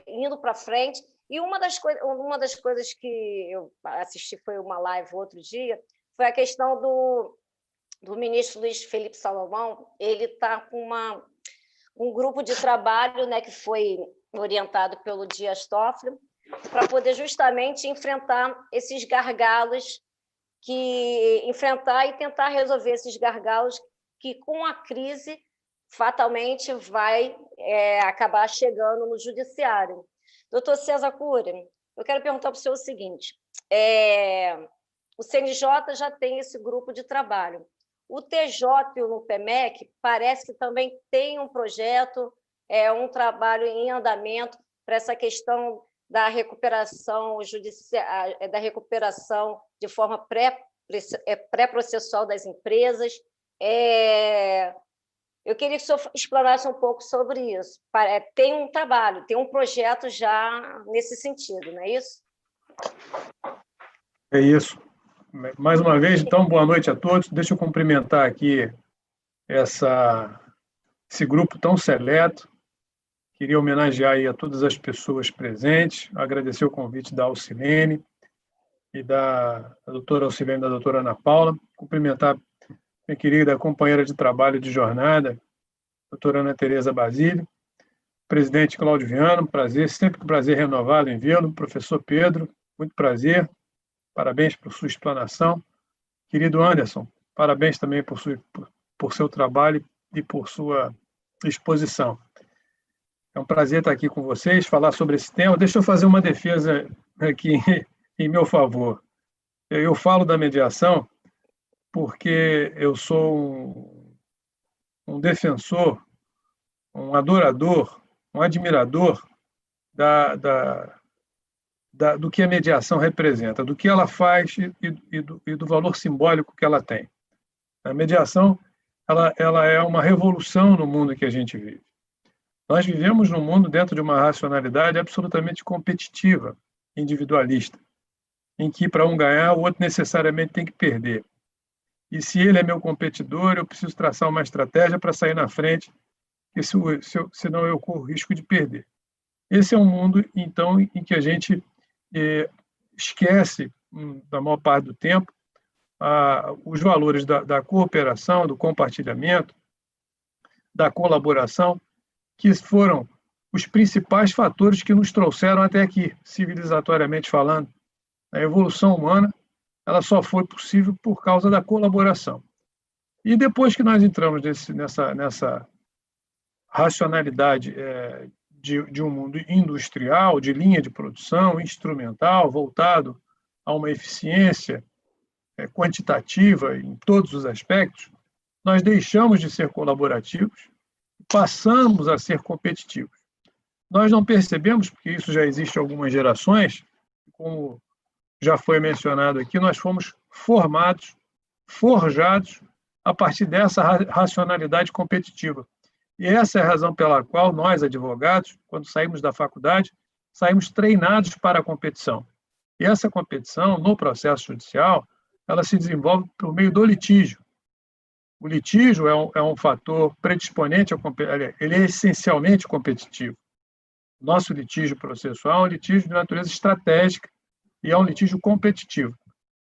indo para frente. E uma das coisas que eu assisti foi uma live outro dia, foi a questão do ministro Luiz Felipe Salomão. Ele está com um grupo de trabalho, né, que foi orientado pelo Dias Toffoli, para poder justamente enfrentar esses gargalos, enfrentar e tentar resolver esses gargalos que, com a crise, fatalmente vai acabar chegando no judiciário. Doutor César Cury, eu quero perguntar para o senhor o seguinte, o CNJ já tem esse grupo de trabalho. O TJ no PMEC parece que também tem um projeto, um trabalho em andamento para essa questão da recuperação judicial, da recuperação de forma pré-processual das empresas. Eu queria que o senhor explanasse um pouco sobre isso. Tem um trabalho, tem um projeto já nesse sentido, não é isso? É isso. Mais uma vez, então, boa noite a todos. Deixa eu cumprimentar aqui esse grupo tão seleto. Queria homenagear aí a todas as pessoas presentes, agradecer o convite da Alcilene e da doutora Alcilene e da doutora Ana Paula, cumprimentar minha querida companheira de trabalho de jornada, doutora Ana Tereza Basílio, presidente Cláudio Viano, prazer, sempre um prazer renovado em vê-lo, professor Pedro, muito prazer, parabéns por sua explanação, querido Anderson, parabéns também por seu trabalho e por sua exposição. É um prazer estar aqui com vocês, falar sobre esse tema. Deixa eu fazer uma defesa aqui em meu favor. Eu falo da mediação porque eu sou um defensor, um adorador, um admirador do que a mediação representa, do que ela faz e do valor simbólico que ela tem. A mediação ela é uma revolução no mundo que a gente vive. Nós vivemos num mundo dentro de uma racionalidade absolutamente competitiva, individualista, em que para um ganhar, o outro necessariamente tem que perder. E se ele é meu competidor, eu preciso traçar uma estratégia para sair na frente, senão eu corro risco de perder. Esse é um mundo, então, em que a gente esquece, da maior parte do tempo, os valores da cooperação, do compartilhamento, da colaboração, que foram os principais fatores que nos trouxeram até aqui, civilizatoriamente falando. A evolução humana ela só foi possível por causa da colaboração. E depois que nós entramos nessa racionalidade de um mundo industrial, de linha de produção, instrumental, voltado a uma eficiência quantitativa em todos os aspectos, nós deixamos de ser colaborativos, passamos a ser competitivos. Nós não percebemos, porque isso já existe há algumas gerações, como já foi mencionado aqui, nós fomos forjados a partir dessa racionalidade competitiva. E essa é a razão pela qual nós, advogados, quando saímos da faculdade, saímos treinados para a competição. E essa competição, no processo judicial, ela se desenvolve por meio do litígio. O litígio é um fator predisponente, ele é essencialmente competitivo. Nosso litígio processual é um litígio de natureza estratégica e é um litígio competitivo.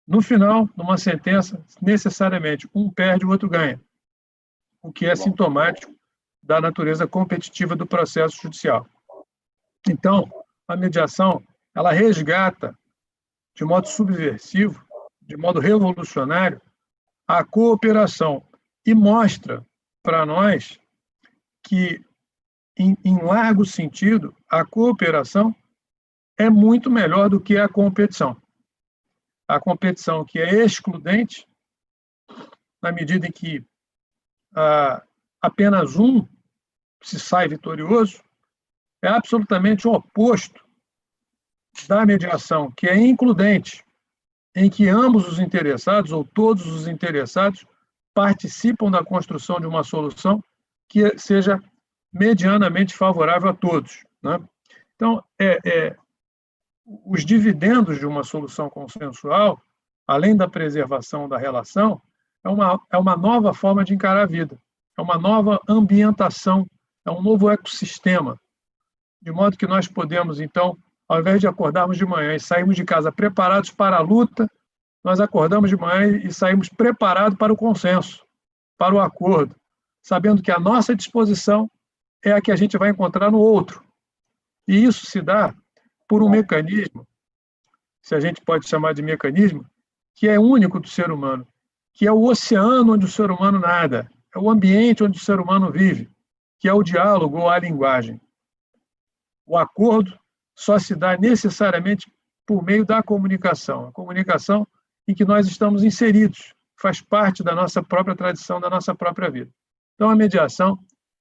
No final, numa sentença, necessariamente, um perde, o outro ganha. o que é sintomático da natureza competitiva do processo judicial. Então, a mediação, ela resgata, de modo subversivo, de modo revolucionário, a cooperação e mostra para nós que, em largo sentido, a cooperação é muito melhor do que a competição. A competição que é excludente, na medida em que apenas um se sai vitorioso, é absolutamente o oposto da mediação, que é includente, em que ambos os interessados, ou todos os interessados, participam da construção de uma solução que seja medianamente favorável a todos, né? Então, os dividendos de uma solução consensual, além da preservação da relação, é uma nova forma de encarar a vida, é uma nova ambientação, é um novo ecossistema, de modo que nós podemos, então, ao invés de acordarmos de manhã e sairmos de casa preparados para a luta, nós acordamos de manhã e saímos preparados para o consenso, para o acordo, sabendo que a nossa disposição é a que a gente vai encontrar no outro. E isso se dá por um mecanismo, se a gente pode chamar de mecanismo, que é único do ser humano, que é o oceano onde o ser humano nada, é o ambiente onde o ser humano vive, que é o diálogo ou a linguagem. O acordo só se dá necessariamente por meio da comunicação, a comunicação em que nós estamos inseridos, faz parte da nossa própria tradição, da nossa própria vida. Então, a mediação,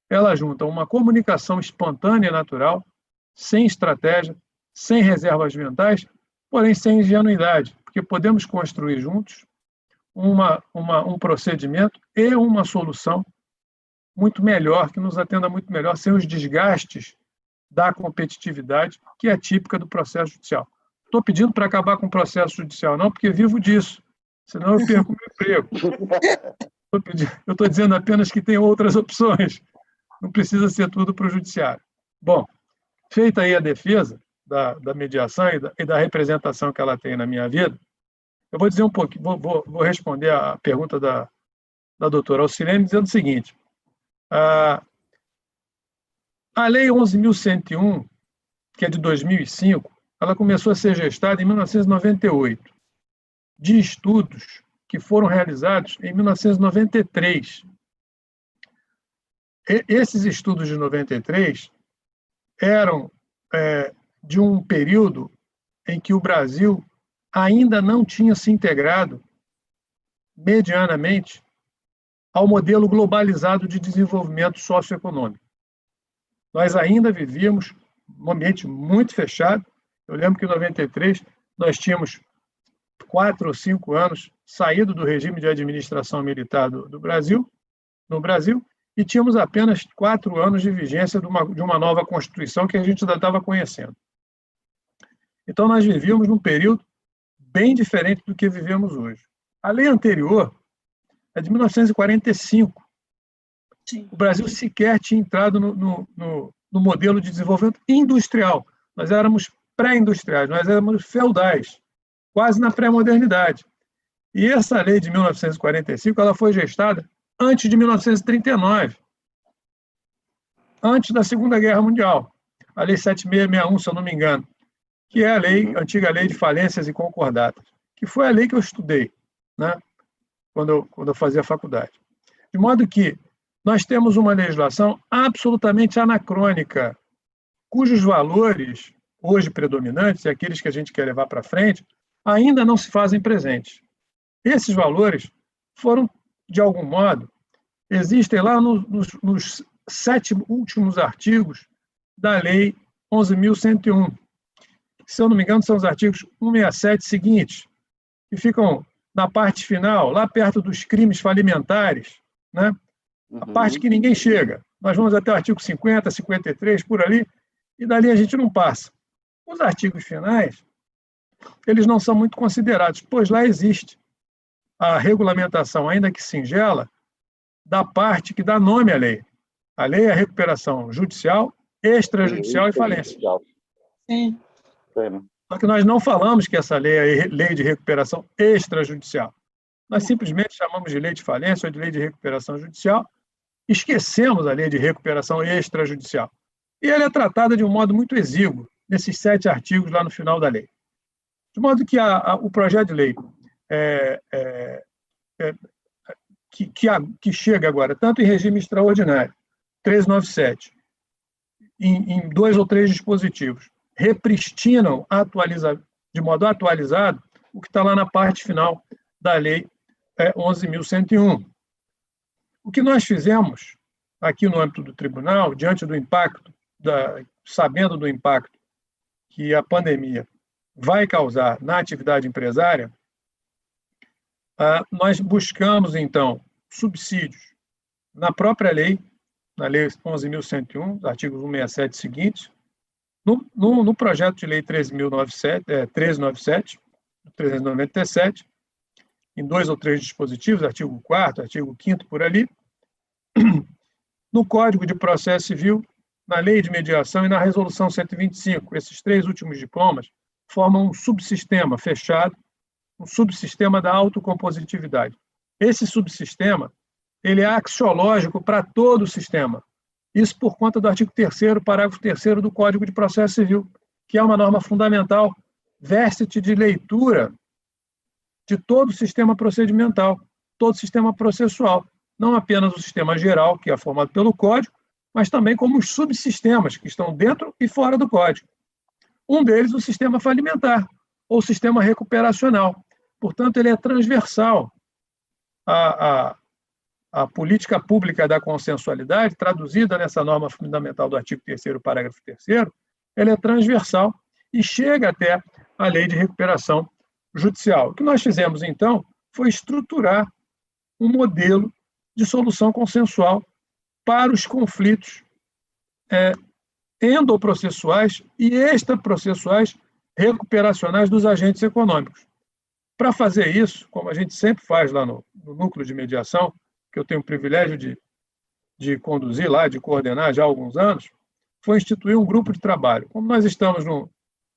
ela junta uma comunicação espontânea e natural, sem estratégia, sem reservas mentais, porém sem ingenuidade, porque podemos construir juntos um procedimento e uma solução muito melhor, que nos atenda muito melhor, sem os desgastes da competitividade, que é típica do processo judicial. Estou pedindo para acabar com o processo judicial, não, porque vivo disso, senão eu perco o meu emprego. Eu estou dizendo apenas que tem outras opções, não precisa ser tudo para o judiciário. Bom, feita aí a defesa da mediação e da representação que ela tem na minha vida, eu vou dizer um pouquinho, vou responder a pergunta da doutora Alcilene dizendo o seguinte: a Lei 11.101, que é de 2005, ela começou a ser gestada em 1998, de estudos que foram realizados em 1993. Esses estudos de 93 eram de um período em que o Brasil ainda não tinha se integrado medianamente ao modelo globalizado de desenvolvimento socioeconômico. Nós ainda vivíamos um ambiente muito fechado. Eu lembro que em 93 nós tínhamos 4 ou 5 anos saído do regime de administração militar no Brasil, e tínhamos apenas 4 anos de vigência de uma nova Constituição que a gente ainda estava conhecendo. Então, nós vivíamos num período bem diferente do que vivemos hoje. A lei anterior é de 1945. Sim. O Brasil sequer tinha entrado no modelo de desenvolvimento industrial. Nós éramos pré-industriais, nós éramos feudais, quase na pré-modernidade. E essa lei de 1945 ela foi gestada antes de 1939, antes da Segunda Guerra Mundial. A Lei 7661, se eu não me engano, que é a antiga lei de falências e concordatas, que foi a lei que eu estudei, né, quando eu fazia faculdade. De modo que nós temos uma legislação absolutamente anacrônica, cujos valores, hoje predominantes, e aqueles que a gente quer levar para frente, ainda não se fazem presentes. Esses valores foram, de algum modo, existem lá nos 7 últimos artigos da Lei 11.101. Se eu não me engano, são os artigos 167 seguintes, que ficam na parte final, lá perto dos crimes falimentares, né? A parte que ninguém chega. Nós vamos até o artigo 50, 53, por ali, e dali a gente não passa. Os artigos finais, eles não são muito considerados, pois lá existe a regulamentação, ainda que singela, da parte que dá nome à lei. A lei é a recuperação judicial, extrajudicial e falência. Sim. Só que nós não falamos que essa lei é a lei de recuperação extrajudicial. Nós simplesmente chamamos de lei de falência ou de lei de recuperação judicial, esquecemos a lei de recuperação extrajudicial. E ela é tratada de um modo muito exíguo, nesses 7 artigos lá no final da lei. De modo que o projeto de lei que chega agora, tanto em regime extraordinário, 397, em 2 ou 3 dispositivos, repristinam de modo atualizado o que está lá na parte final da lei 11.101. O que nós fizemos aqui no âmbito do tribunal, diante do impacto, sabendo do impacto que a pandemia vai causar na atividade empresária, nós buscamos, então, subsídios na própria lei, na lei 11.101, artigos 167 e seguintes, no projeto de lei 397, em 2 ou 3 dispositivos, artigo 4º, artigo 5º, por ali, no Código de Processo Civil, na Lei de Mediação e na Resolução 125. Esses 3 últimos diplomas formam um subsistema fechado, um subsistema da autocompositividade. Esse subsistema, ele é axiológico para todo o sistema. Isso por conta do artigo 3º, parágrafo 3º do Código de Processo Civil, que é uma norma fundamental, vértice de leitura de todo o sistema procedimental, todo o sistema processual, não apenas o sistema geral, que é formado pelo Código, mas também como os subsistemas que estão dentro e fora do Código. Um deles, o sistema falimentar, ou sistema recuperacional. Portanto, ele é transversal à política pública da consensualidade, traduzida nessa norma fundamental do artigo 3º, parágrafo 3º, ela é transversal e chega até a lei de recuperação judicial. O que nós fizemos, então, foi estruturar um modelo de solução consensual para os conflitos endoprocessuais e extraprocessuais recuperacionais dos agentes econômicos. Para fazer isso, como a gente sempre faz lá no núcleo de mediação, que eu tenho o privilégio de conduzir lá, de coordenar já há alguns anos, foi instituir um grupo de trabalho. Como nós estamos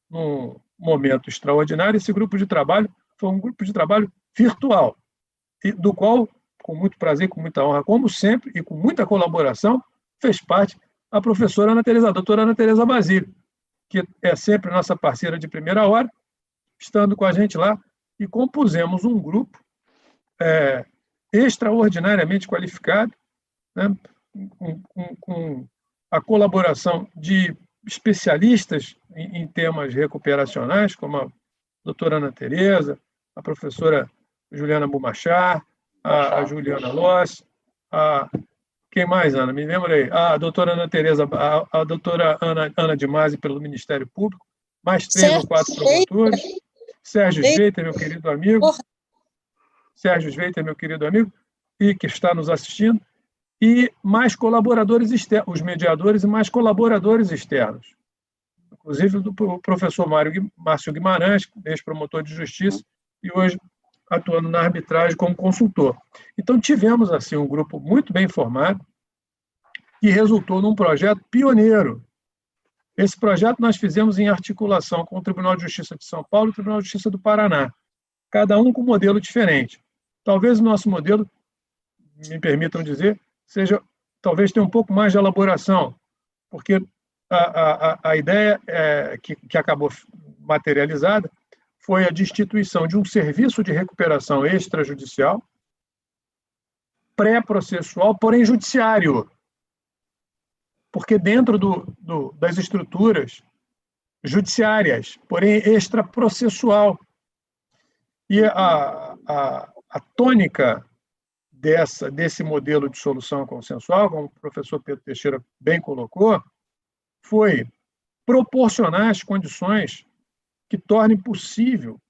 num momento extraordinário, esse grupo de trabalho foi um grupo de trabalho virtual, do qual, com muito prazer, com muita honra, como sempre, e com muita colaboração, fez parte a professora a doutora Ana Tereza Basílio, que é sempre nossa parceira de primeira hora, estando com a gente lá, e compusemos um grupo extraordinariamente qualificado, né, com a colaboração de especialistas em temas recuperacionais, como a doutora Ana Tereza, a professora Juliana Bumachar, a Juliana Loss, quem mais, Ana? Me lembrei. A doutora Ana Tereza, a doutora Ana de Masi, pelo Ministério Público, mais 3 ou 4 promotores. Sérgio Sveiter, meu querido amigo. Sérgio Sveiter, meu querido amigo, e que está nos assistindo. E mais colaboradores externos, os mediadores e mais colaboradores externos. Inclusive o professor Márcio Guimarães, ex-promotor de justiça, e hoje atuando na arbitragem como consultor. Então, tivemos assim um grupo muito bem formado que resultou num projeto pioneiro. Esse projeto nós fizemos em articulação com o Tribunal de Justiça de São Paulo e o Tribunal de Justiça do Paraná, cada um com um modelo diferente. Talvez o nosso modelo, me permitam dizer, talvez tenha um pouco mais de elaboração, porque a ideia que acabou materializada foi a destituição de um serviço de recuperação extrajudicial, pré-processual, porém judiciário. Porque dentro das estruturas judiciárias, porém extraprocessual. E a tônica desse modelo de solução consensual, como o professor Pedro Teixeira bem colocou, foi proporcionar as condições que tornem possível,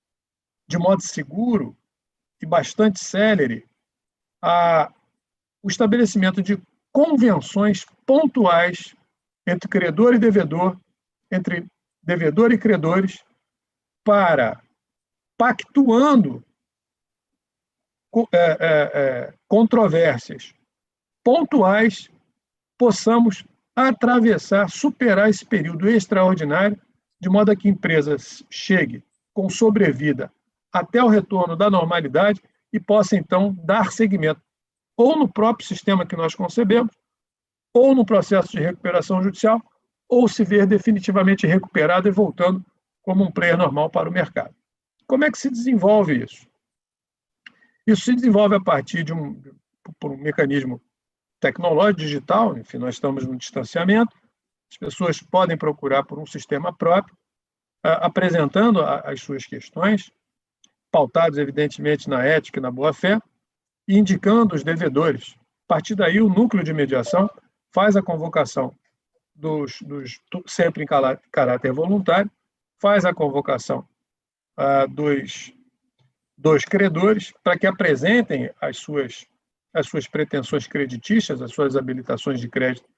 de modo seguro e bastante célere, o estabelecimento de convenções pontuais entre credor e devedor, entre devedor e credores, para, pactuando controvérsias pontuais, possamos atravessar, superar esse período extraordinário, de modo a que a empresa chegue com sobrevida até o retorno da normalidade e possa, então, dar seguimento ou no próprio sistema que nós concebemos, ou no processo de recuperação judicial, ou se ver definitivamente recuperado e voltando como um player normal para o mercado. Como é que se desenvolve isso? Isso se desenvolve a partir por um mecanismo tecnológico, digital, enfim, nós estamos no distanciamento, as pessoas podem procurar por um sistema próprio, apresentando as suas questões, pautados, evidentemente, na ética e na boa-fé, e indicando os devedores. A partir daí, o núcleo de mediação faz a convocação sempre em caráter voluntário, faz a convocação dos credores para que apresentem as suas pretensões creditícias, as suas habilitações de crédito,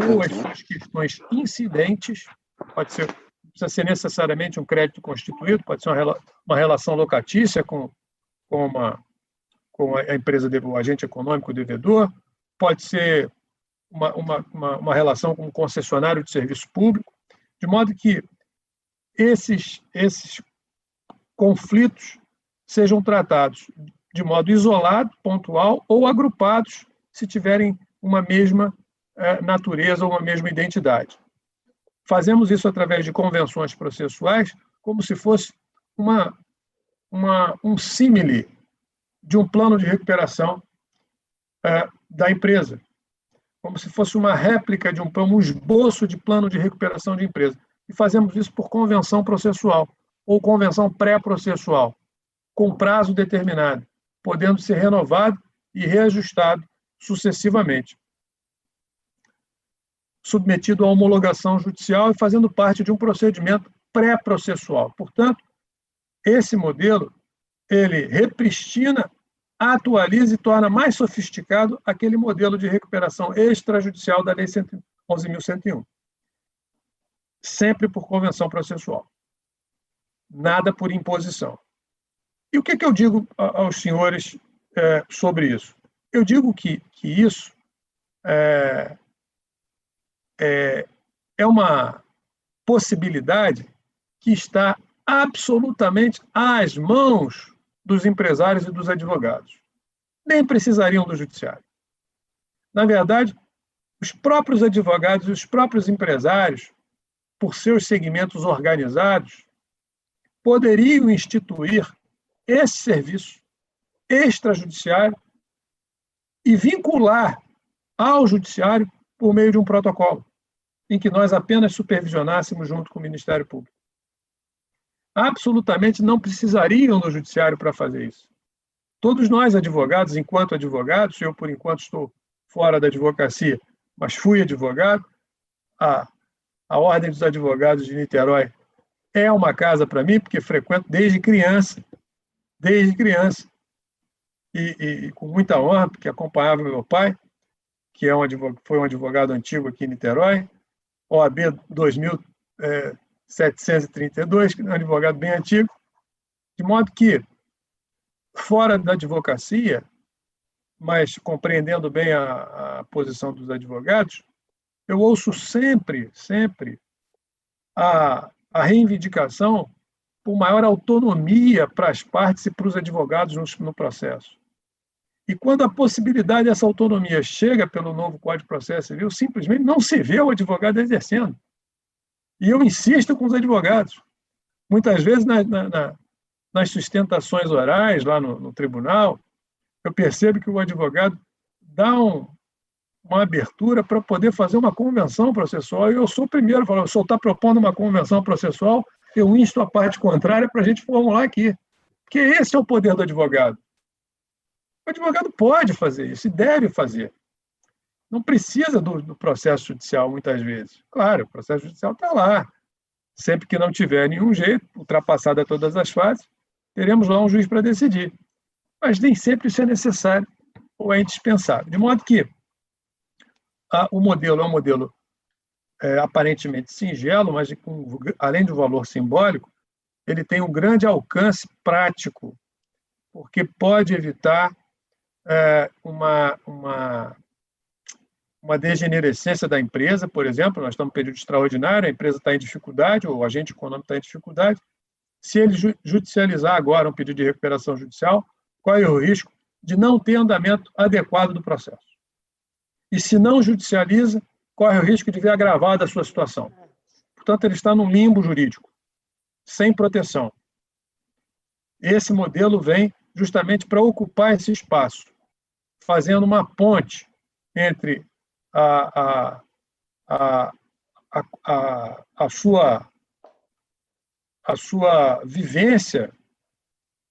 ou as suas questões incidentes, não precisa ser necessariamente um crédito constituído, pode ser uma relação locatícia com a empresa, o agente econômico devedor, pode ser uma relação com um concessionário de serviço público, de modo que esses conflitos sejam tratados de modo isolado, pontual, ou agrupados, se tiverem uma mesma natureza ou uma mesma identidade. Fazemos isso através de convenções processuais, como se fosse um símile de um plano de recuperação da empresa, como se fosse uma réplica de um esboço de plano de recuperação de empresa. E fazemos isso por convenção processual ou convenção pré-processual, com prazo determinado, podendo ser renovado e reajustado sucessivamente, submetido à homologação judicial e fazendo parte de um procedimento pré-processual. Portanto, esse modelo, ele repristina, atualiza e torna mais sofisticado aquele modelo de recuperação extrajudicial da Lei 11.101. Sempre por convenção processual. Nada por imposição. E o que eu digo aos senhores sobre isso? Eu digo que isso é uma possibilidade que está absolutamente às mãos dos empresários e dos advogados. Nem precisariam do judiciário. Na verdade, os próprios advogados e os próprios empresários, por seus segmentos organizados, poderiam instituir esse serviço extrajudiciário e vincular ao judiciário por meio de um protocolo, em que nós apenas supervisionássemos junto com o Ministério Público. Absolutamente não precisariam do judiciário para fazer isso. Todos nós, advogados, enquanto advogados, eu, por enquanto, estou fora da advocacia, mas fui advogado, a Ordem dos Advogados de Niterói é uma casa para mim, porque frequento desde criança, e com muita honra, porque acompanhava meu pai, que foi um advogado antigo aqui em Niterói, OAB 2732, que é um advogado bem antigo, de modo que, fora da advocacia, mas compreendendo bem a posição dos advogados, eu ouço sempre a reivindicação por maior autonomia para as partes e para os advogados no processo. E quando a possibilidade dessa autonomia chega pelo novo Código de Processo Civil, simplesmente não se vê o advogado exercendo. E eu insisto com os advogados. Muitas vezes, nas sustentações orais lá no tribunal, eu percebo que o advogado dá uma abertura para poder fazer uma convenção processual. E eu sou o primeiro a falar, o senhor está propondo uma convenção processual, eu insto a parte contrária para a gente formular aqui. Porque esse é o poder do advogado. O advogado pode fazer isso e deve fazer. Não precisa do processo judicial, muitas vezes. Claro, o processo judicial está lá. Sempre que não tiver nenhum jeito, ultrapassada todas as fases, teremos lá um juiz para decidir. Mas nem sempre isso é necessário ou é indispensável. De modo que o modelo é um modelo aparentemente singelo, mas além do valor simbólico, ele tem um grande alcance prático, porque pode evitar uma degenerescência da empresa, por exemplo. Nós estamos em período extraordinário, a empresa está em dificuldade, ou o agente econômico está em dificuldade. Se ele judicializar agora um pedido de recuperação judicial, qual é o risco de não ter andamento adequado do processo. E, se não judicializa, corre o risco de ver agravada a sua situação. Portanto, ele está num limbo jurídico, sem proteção. Esse modelo vem justamente para ocupar esse espaço, fazendo uma ponte entre a sua vivência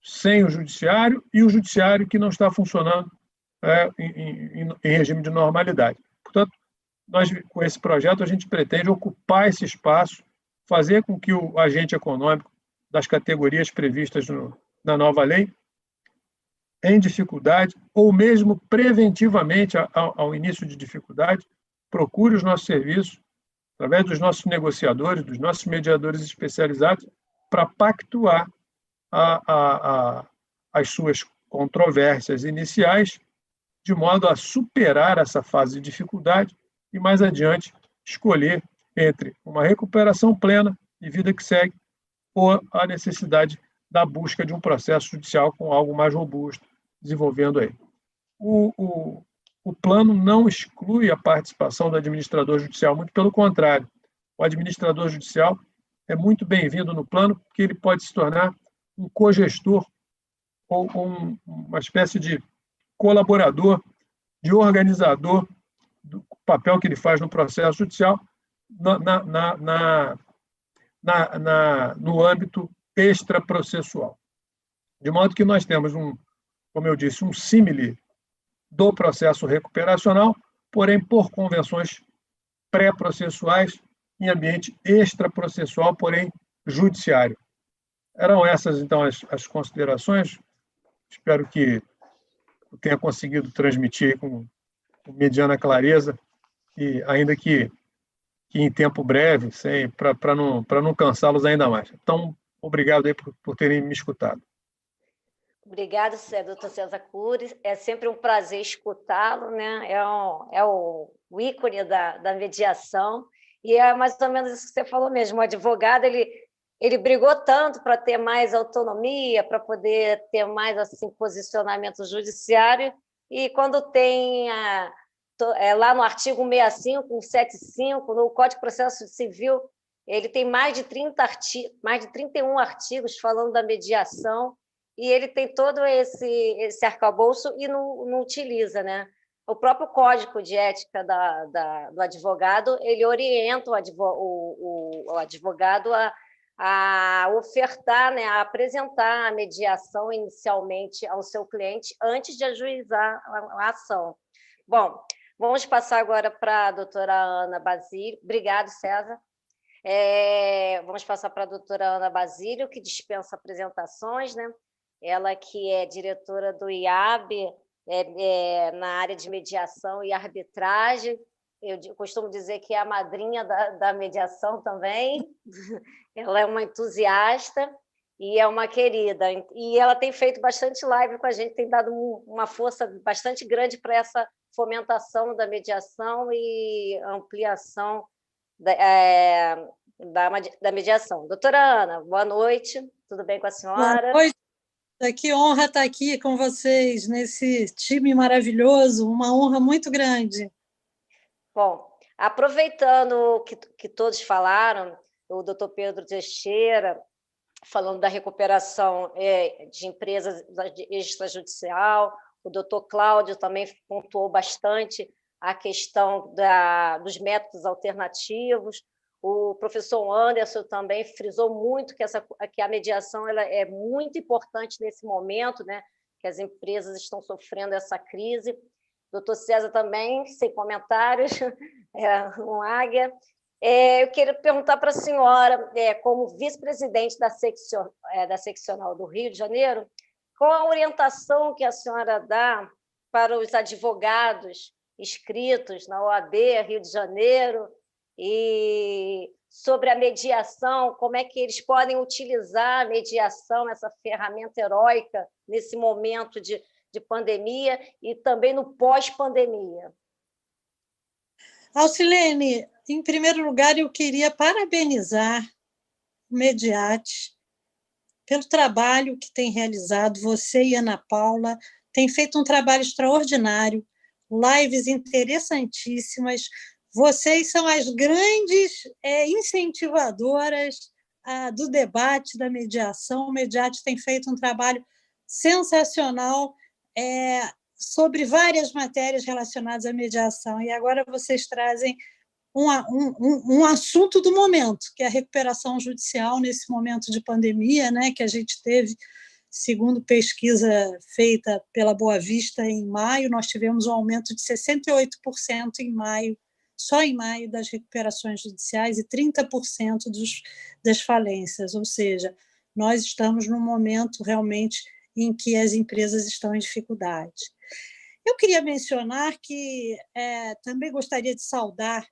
sem o judiciário e o judiciário que não está funcionando em regime de normalidade. Portanto, nós, com esse projeto, a gente pretende ocupar esse espaço, fazer com que o agente econômico das categorias previstas na nova lei, em dificuldade, ou mesmo preventivamente ao início de dificuldade, procure os nossos serviços, através dos nossos negociadores, dos nossos mediadores especializados, para pactuar as suas controvérsias iniciais, de modo a superar essa fase de dificuldade e, mais adiante, escolher entre uma recuperação plena e vida que segue ou a necessidade da busca de um processo judicial com algo mais robusto, desenvolvendo aí. O plano não exclui a participação do administrador judicial, muito pelo contrário. O administrador judicial é muito bem-vindo no plano, porque ele pode se tornar um cogestor ou uma espécie de colaborador, de organizador do papel que ele faz no processo judicial no âmbito extraprocessual. De modo que nós temos, como eu disse, um símile do processo recuperacional, porém por convenções pré-processuais em ambiente extraprocessual, porém judiciário. Eram essas, então, as considerações. Espero que eu tenha conseguido transmitir com mediana clareza, e ainda que em tempo breve, para não cansá-los ainda mais. Então, obrigado aí por terem me escutado. Obrigada, doutor César Cury. É sempre um prazer escutá-lo, né? É o ícone da mediação, e é mais ou menos isso que você falou mesmo. O advogado, ele brigou tanto para ter mais autonomia, para poder ter mais assim, posicionamento judiciário, e quando tem lá no artigo 65, 175, no Código de Processo Civil, ele tem mais de 31 artigos falando da mediação, e ele tem todo esse arcabouço e não utiliza, né? O próprio Código de Ética do advogado, ele orienta o advogado a ofertar, né, a apresentar a mediação inicialmente ao seu cliente antes de ajuizar a ação. Bom, vamos passar agora para a doutora Ana Basílio. Obrigado, César. Vamos passar para a doutora Ana Basílio, que dispensa apresentações, né? Ela que é diretora do IAB, na área de mediação e arbitragem. Eu costumo dizer que é a madrinha da mediação também. Ela é uma entusiasta e é uma querida. E ela tem feito bastante live com a gente, tem dado uma força bastante grande para essa fomentação da mediação e ampliação da mediação. Doutora Ana, boa noite. Tudo bem com a senhora? Boa noite. Que honra estar aqui com vocês, nesse time maravilhoso, uma honra muito grande. Bom, aproveitando que todos falaram, o doutor Pedro Teixeira, falando da recuperação de empresas extrajudicial, o doutor Cláudio também pontuou bastante a questão dos métodos alternativos, o professor Anderson também frisou muito que a mediação ela é muito importante nesse momento, né, que as empresas estão sofrendo essa crise. O doutor César também, sem comentários, um águia. Eu queria perguntar para a senhora, como vice-presidente da seccional do Rio de Janeiro, qual a orientação que a senhora dá para os advogados inscritos na OAB Rio de Janeiro, e sobre a mediação, como é que eles podem utilizar a mediação, essa ferramenta heróica, nesse momento de pandemia e também no pós-pandemia? Alcilene, em primeiro lugar, eu queria parabenizar o Mediate pelo trabalho que tem realizado, você e Ana Paula tem feito um trabalho extraordinário, lives interessantíssimas. Vocês são as grandes incentivadoras do debate, da mediação. O Mediate tem feito um trabalho sensacional sobre várias matérias relacionadas à mediação. E agora vocês trazem um assunto do momento, que é a recuperação judicial nesse momento de pandemia, né, que a gente teve, segundo pesquisa feita pela Boa Vista em maio, nós tivemos um aumento de 68% em maio, só em maio, das recuperações judiciais e 30% das falências, ou seja, nós estamos num momento realmente em que as empresas estão em dificuldade. Eu queria mencionar que também gostaria de saudar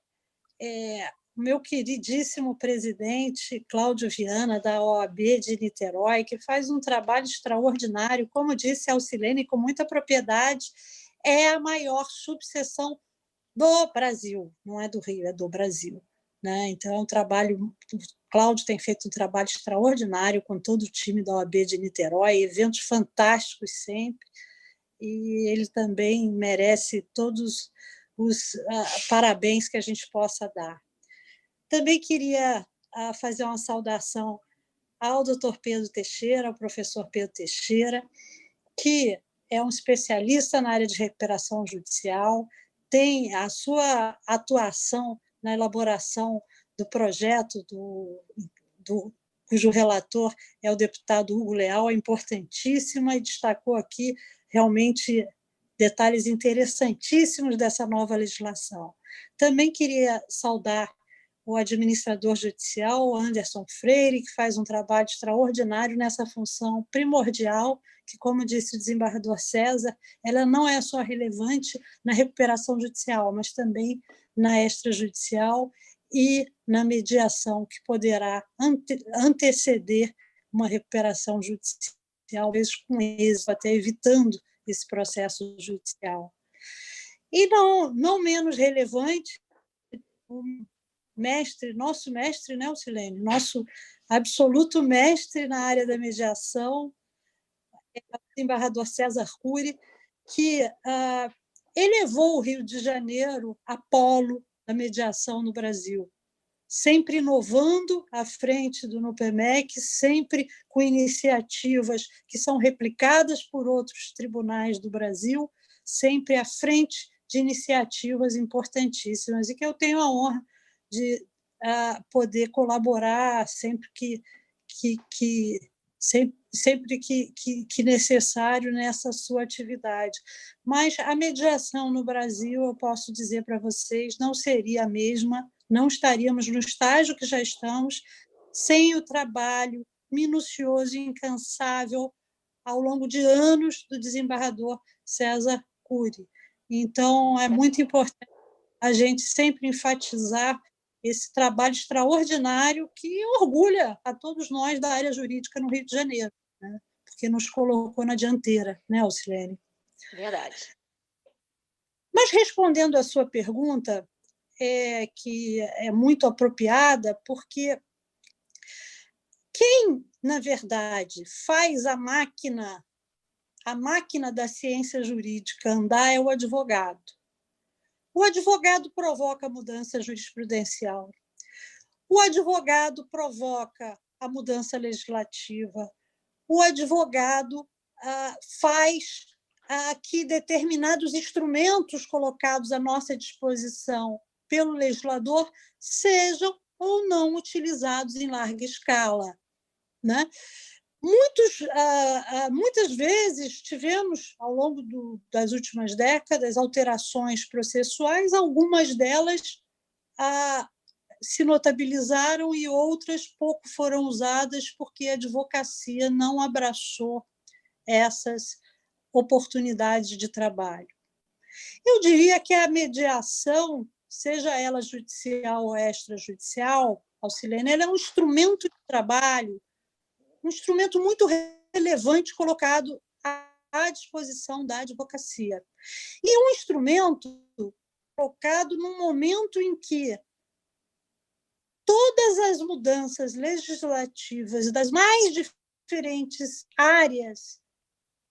o meu queridíssimo presidente, Cláudio Viana, da OAB de Niterói, que faz um trabalho extraordinário, como disse a Alcilene, com muita propriedade, é a maior subseção do Brasil, não é do Rio, é do Brasil. Né? Então, o Cláudio tem feito um trabalho extraordinário com todo o time da OAB de Niterói, eventos fantásticos sempre, e ele também merece todos os parabéns que a gente possa dar. Também queria fazer uma saudação ao Dr. Pedro Teixeira, ao professor Pedro Teixeira, que é um especialista na área de recuperação judicial, tem a sua atuação na elaboração do projeto cujo relator é o deputado Hugo Leal, é importantíssima, e destacou aqui realmente detalhes interessantíssimos dessa nova legislação. Também queria saudar o administrador judicial, Anderson Freire, que faz um trabalho extraordinário nessa função primordial, que, como disse o desembargador César, ela não é só relevante na recuperação judicial, mas também na extrajudicial e na mediação, que poderá anteceder uma recuperação judicial, às vezes com êxito, até evitando esse processo judicial. E não menos relevante, nosso mestre, né, Alcilene? Nosso absoluto mestre na área da mediação, o desembargador César Cury, que elevou o Rio de Janeiro a polo da mediação no Brasil, sempre inovando à frente do NUPEMEC, sempre com iniciativas que são replicadas por outros tribunais do Brasil, sempre à frente de iniciativas importantíssimas, e que eu tenho a honra de poder colaborar sempre que necessário nessa sua atividade. Mas a mediação no Brasil, eu posso dizer para vocês, não seria a mesma, não estaríamos no estágio que já estamos, sem o trabalho minucioso e incansável ao longo de anos do desembargador César Cury. Então, é muito importante a gente sempre enfatizar esse trabalho extraordinário que orgulha a todos nós da área jurídica no Rio de Janeiro, né? Porque nos colocou na dianteira, né, Alcilene? Verdade. Mas, respondendo à sua pergunta, que é muito apropriada, porque quem, na verdade, faz a máquina da ciência jurídica andar é o advogado. O advogado provoca a mudança jurisprudencial. O advogado provoca a mudança legislativa. O advogado faz que determinados instrumentos colocados à nossa disposição pelo legislador sejam ou não utilizados em larga escala, né? Muitas vezes tivemos, ao longo das últimas décadas, alterações processuais, algumas delas se notabilizaram e outras pouco foram usadas porque a advocacia não abraçou essas oportunidades de trabalho. Eu diria que a mediação, seja ela judicial ou extrajudicial, Alcilene, ela é um instrumento de trabalho, um instrumento muito relevante colocado à disposição da advocacia. E um instrumento colocado num momento em que todas as mudanças legislativas das mais diferentes áreas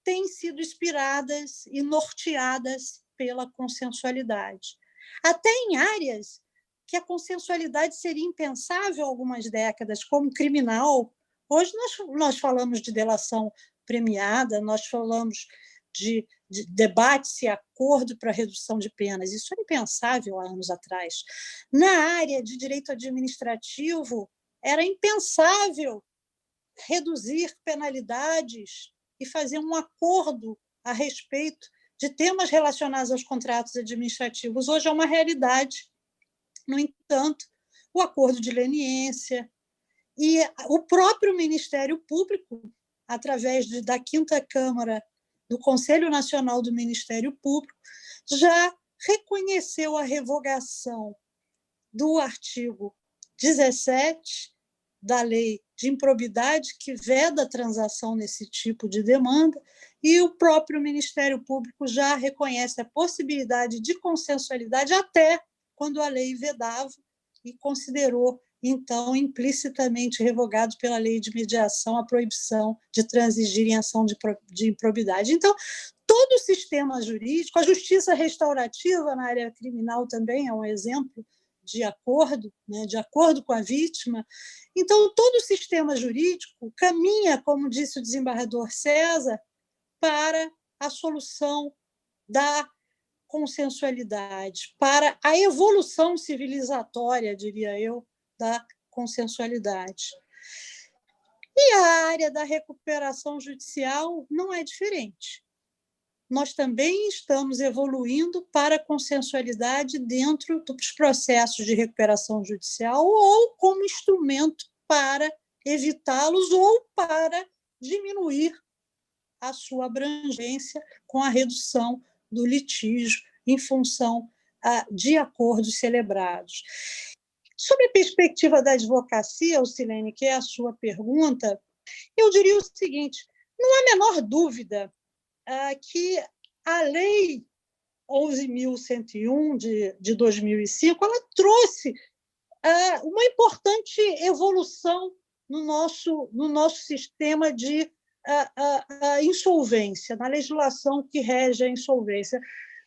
têm sido inspiradas e norteadas pela consensualidade. Até em áreas que a consensualidade seria impensável há algumas décadas, como criminal. Hoje nós falamos de delação premiada, nós falamos de debate e acordo para redução de penas. Isso era impensável há anos atrás. Na área de direito administrativo, era impensável reduzir penalidades e fazer um acordo a respeito de temas relacionados aos contratos administrativos. Hoje é uma realidade. No entanto, o acordo de leniência e o próprio Ministério Público, através da 5ª Câmara do Conselho Nacional do Ministério Público, já reconheceu a revogação do artigo 17 da Lei de Improbidade, que veda a transação nesse tipo de demanda, e o próprio Ministério Público já reconhece a possibilidade de consensualidade até quando a lei vedava e considerou, então, implicitamente revogado pela lei de mediação a proibição de transigir em ação de improbidade. Então, todo o sistema jurídico, a justiça restaurativa na área criminal também é um exemplo de acordo, né, de acordo com a vítima. Então, todo o sistema jurídico caminha, como disse o desembargador César, para a solução da consensualidade, para a evolução civilizatória, diria eu, da consensualidade. E a área da recuperação judicial não é diferente. Nós também estamos evoluindo para a consensualidade dentro dos processos de recuperação judicial ou como instrumento para evitá-los ou para diminuir a sua abrangência com a redução do litígio em função de acordos celebrados. Sob a perspectiva da advocacia, Alcilene, que é a sua pergunta, eu diria o seguinte: não há a menor dúvida que a Lei 11.101 de 2005 ela trouxe uma importante evolução no nosso sistema de insolvência, na legislação que rege a insolvência.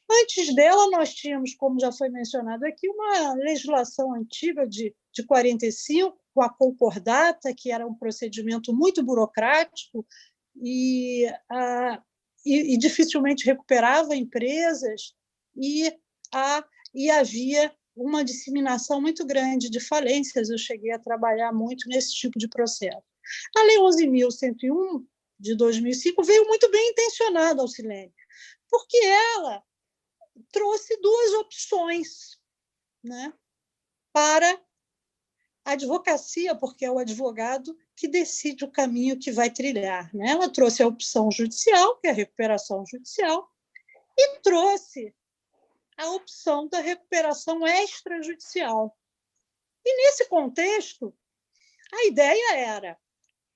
Antes dela, nós tínhamos, como já foi mencionado aqui, uma legislação antiga de 45, com a concordata, que era um procedimento muito burocrático e dificilmente recuperava empresas, e havia uma disseminação muito grande de falências. Eu cheguei a trabalhar muito nesse tipo de processo. A Lei 11.101, de 2005, veio muito bem intencionada, Alcilene, porque ela trouxe duas opções, né, para a advocacia, porque é o advogado que decide o caminho que vai trilhar, né? Ela trouxe a opção judicial, que é a recuperação judicial, e trouxe a opção da recuperação extrajudicial. E, nesse contexto, a ideia era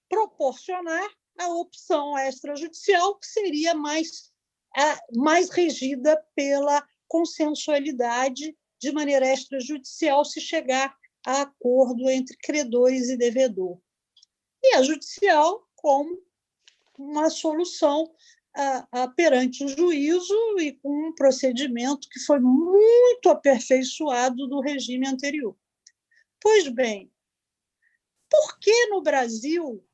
proporcionar a opção extrajudicial, que seria mais regida pela consensualidade, de maneira extrajudicial, se chegar a acordo entre credores e devedor. E a judicial como uma solução perante o juízo e com um procedimento que foi muito aperfeiçoado do regime anterior. Pois bem, por que no Brasil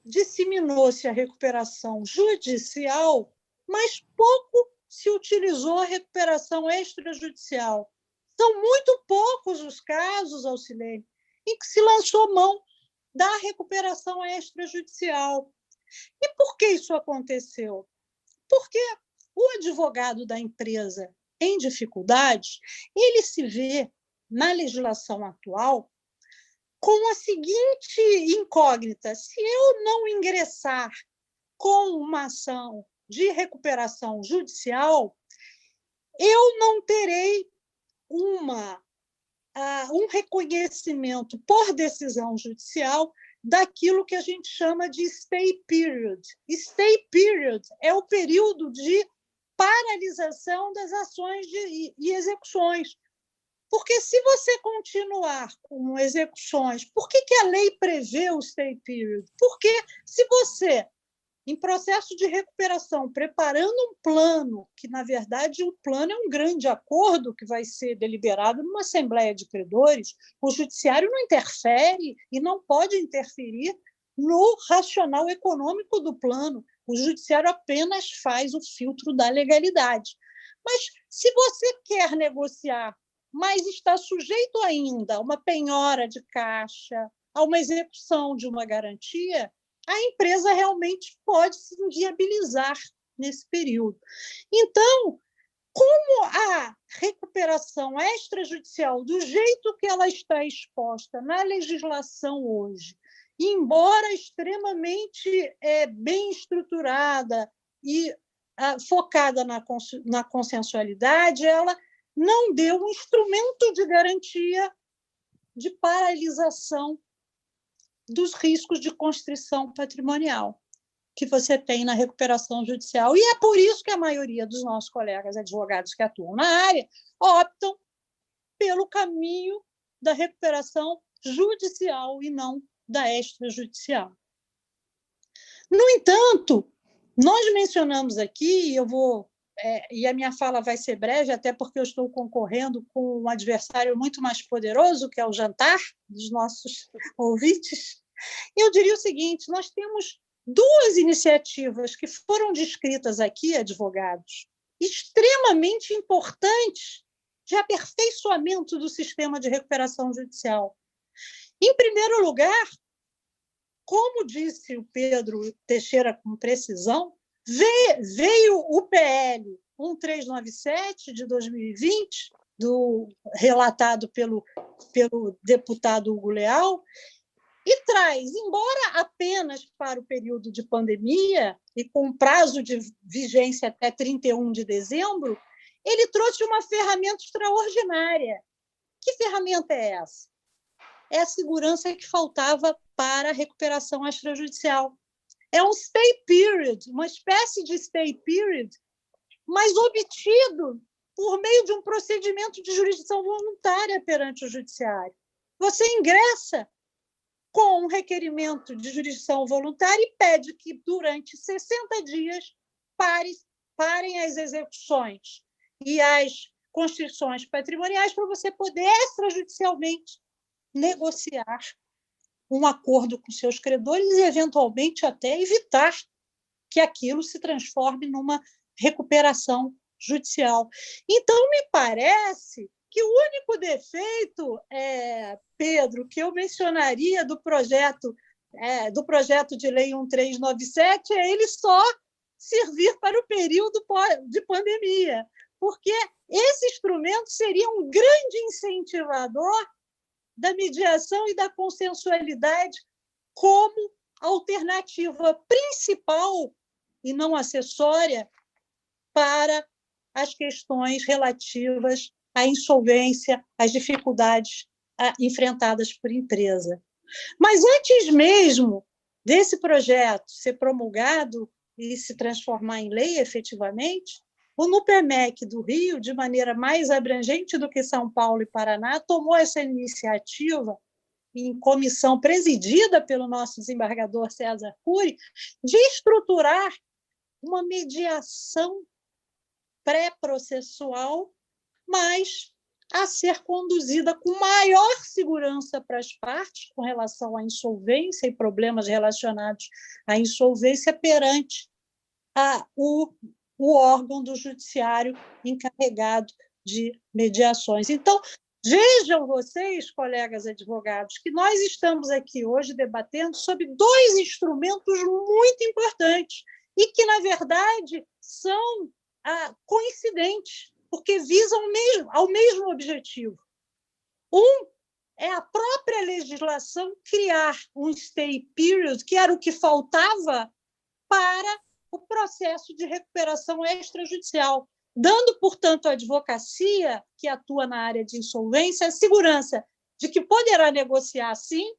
disseminou-se a recuperação judicial, mas pouco se utilizou a recuperação extrajudicial? São muito poucos os casos, Alcilene, em que se lançou mão da recuperação extrajudicial. E por que isso aconteceu? Porque o advogado da empresa em dificuldade, ele se vê, na legislação atual, com a seguinte incógnita: se eu não ingressar com uma ação de recuperação judicial, eu não terei um reconhecimento por decisão judicial daquilo que a gente chama de stay period. Stay period é o período de paralisação das ações e execuções. Porque se você continuar com execuções, por que a lei prevê o stay period? Porque se você em processo de recuperação, preparando um plano, que, na verdade, o plano é um grande acordo que vai ser deliberado numa Assembleia de Credores, o Judiciário não interfere e não pode interferir no racional econômico do plano. O Judiciário apenas faz o filtro da legalidade. Mas, se você quer negociar, mas está sujeito ainda a uma penhora de caixa, a uma execução de uma garantia, a empresa realmente pode se inviabilizar nesse período. Então, como a recuperação extrajudicial, do jeito que ela está exposta na legislação hoje, embora extremamente bem estruturada e focada na consensualidade, ela não deu um instrumento de garantia de paralisação dos riscos de constrição patrimonial que você tem na recuperação judicial. E é por isso que a maioria dos nossos colegas advogados que atuam na área optam pelo caminho da recuperação judicial e não da extrajudicial. No entanto, nós mencionamos aqui, e a minha fala vai ser breve, até porque eu estou concorrendo com um adversário muito mais poderoso, que é o jantar dos nossos ouvintes. Eu diria o seguinte: nós temos duas iniciativas que foram descritas aqui, advogados, extremamente importantes de aperfeiçoamento do sistema de recuperação judicial. Em primeiro lugar, como disse o Pedro Teixeira com precisão, veio o PL 1397 de 2020, relatado pelo deputado Hugo Leal, e traz, embora apenas para o período de pandemia e com prazo de vigência até 31 de dezembro, ele trouxe uma ferramenta extraordinária. Que ferramenta é essa? É a segurança que faltava para a recuperação extrajudicial. É um stay period, uma espécie de stay period, mas obtido por meio de um procedimento de jurisdição voluntária perante o judiciário. Você ingressa com um requerimento de jurisdição voluntária e pede que, durante 60 dias, parem as execuções e as constrições patrimoniais para você poder extrajudicialmente negociar um acordo com seus credores e, eventualmente, até evitar que aquilo se transforme numa recuperação judicial. Então, me parece que o único defeito, Pedro, que eu mencionaria do projeto de lei 1397 é ele só servir para o período de pandemia, porque esse instrumento seria um grande incentivador da mediação e da consensualidade como alternativa principal e não acessória para as questões relativas à insolvência, às dificuldades enfrentadas por empresa. Mas antes mesmo desse projeto ser promulgado e se transformar em lei efetivamente, o NUPEMEC do Rio, de maneira mais abrangente do que São Paulo e Paraná, tomou essa iniciativa em comissão presidida pelo nosso desembargador César Cury, de estruturar uma mediação pré-processual, mas a ser conduzida com maior segurança para as partes com relação à insolvência e problemas relacionados à insolvência perante o órgão do judiciário encarregado de mediações. Então, vejam vocês, colegas advogados, que nós estamos aqui hoje debatendo sobre dois instrumentos muito importantes e que, na verdade, são coincidentes, porque visam ao mesmo objetivo. Um é a própria legislação criar um stay period, que era o que faltava para o processo de recuperação extrajudicial, dando, portanto, à advocacia, que atua na área de insolvência, a segurança de que poderá negociar, sim,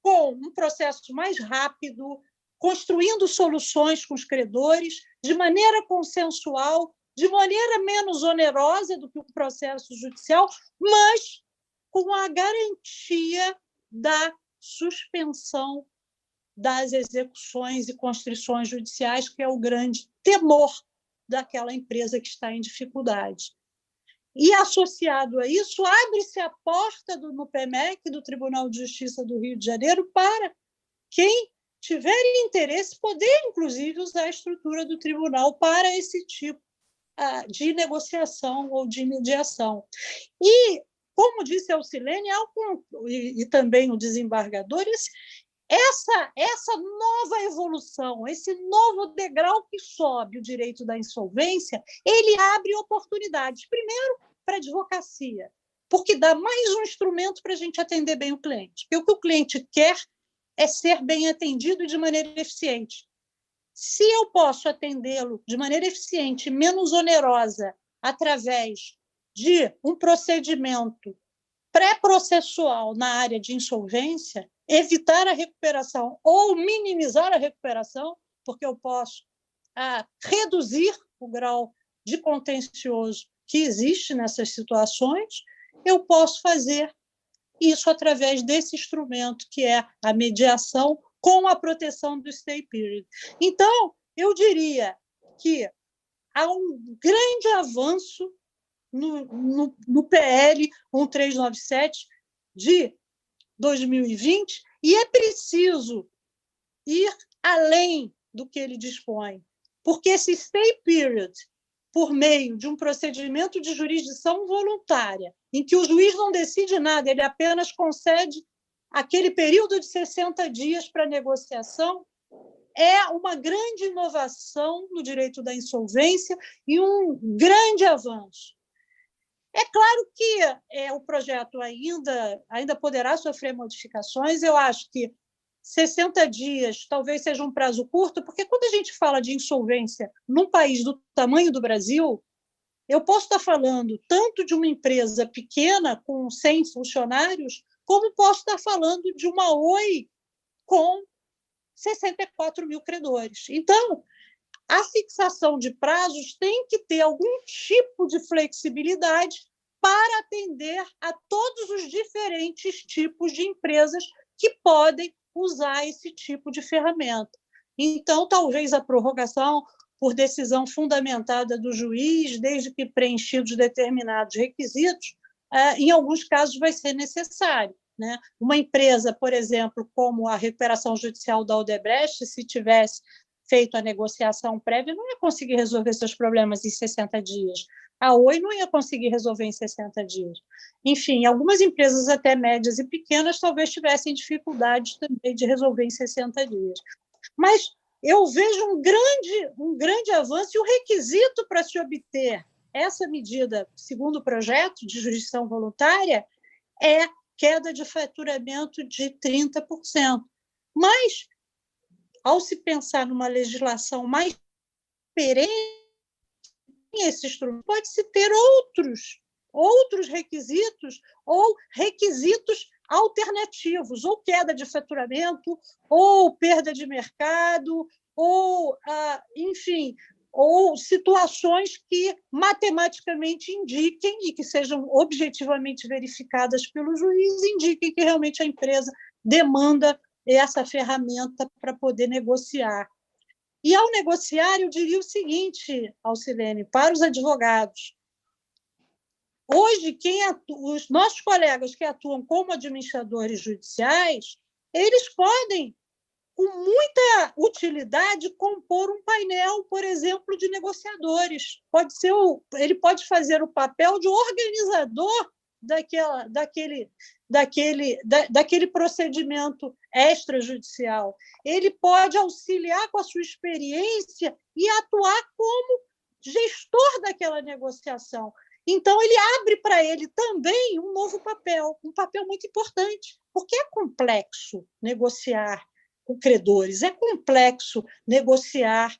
com um processo mais rápido, construindo soluções com os credores, de maneira consensual, de maneira menos onerosa do que o processo judicial, mas com a garantia da suspensão das execuções e constrições judiciais, que é o grande temor daquela empresa que está em dificuldade. E, associado a isso, abre-se a porta do NUPEMEC, do Tribunal de Justiça do Rio de Janeiro, para quem tiver interesse poder, inclusive, usar a estrutura do tribunal para esse tipo de negociação ou de mediação. E, como disse a Alcilene, e também o desembargador, essa nova evolução, esse novo degrau que sobe o direito da insolvência, ele abre oportunidades, primeiro, para a advocacia, porque dá mais um instrumento para a gente atender bem o cliente. Porque o que o cliente quer é ser bem atendido de maneira eficiente. Se eu posso atendê-lo de maneira eficiente e menos onerosa através de um procedimento pré-processual na área de insolvência, evitar a recuperação ou minimizar a recuperação, porque eu posso reduzir o grau de contencioso que existe nessas situações, eu posso fazer isso através desse instrumento, que é a mediação com a proteção do stay period. Então, eu diria que há um grande avanço no PL 1397 de 2020, e é preciso ir além do que ele dispõe, porque esse stay period, por meio de um procedimento de jurisdição voluntária, em que o juiz não decide nada, ele apenas concede aquele período de 60 dias para negociação, é uma grande inovação no direito da insolvência e um grande avanço. É claro que o projeto ainda poderá sofrer modificações. Eu acho que 60 dias talvez seja um prazo curto, porque quando a gente fala de insolvência num país do tamanho do Brasil, eu posso estar falando tanto de uma empresa pequena, com 100 funcionários, como posso estar falando de uma Oi com 64 mil credores. Então, a fixação de prazos tem que ter algum tipo de flexibilidade para atender a todos os diferentes tipos de empresas que podem usar esse tipo de ferramenta. Então, talvez a prorrogação por decisão fundamentada do juiz, desde que preenchidos determinados requisitos, em alguns casos vai ser necessário, né? Uma empresa, por exemplo, como a recuperação judicial da Odebrecht, se tivesse feito a negociação prévia, não ia conseguir resolver seus problemas em 60 dias. A Oi não ia conseguir resolver em 60 dias. Enfim, algumas empresas até médias e pequenas talvez tivessem dificuldade também de resolver em 60 dias. Mas eu vejo um grande avanço, e o requisito para se obter essa medida, segundo o projeto de jurisdição voluntária, é queda de faturamento de 30%. Mas, ao se pensar numa legislação mais perene, esse instrumento pode-se ter outros requisitos ou requisitos alternativos, ou queda de faturamento, ou perda de mercado, ou, enfim, ou situações que matematicamente indiquem e que sejam objetivamente verificadas pelo juiz, indiquem que realmente a empresa demanda essa ferramenta para poder negociar. E, ao negociar, eu diria o seguinte, Alcilene, para os advogados: hoje, os nossos colegas que atuam como administradores judiciais, eles podem, com muita utilidade, compor um painel, por exemplo, de negociadores. Ele pode fazer o papel de organizador daquele procedimento extrajudicial. Ele pode auxiliar com a sua experiência e atuar como gestor daquela negociação. Então, ele abre para ele também um novo papel, um papel muito importante, porque é complexo negociar com credores, é complexo negociar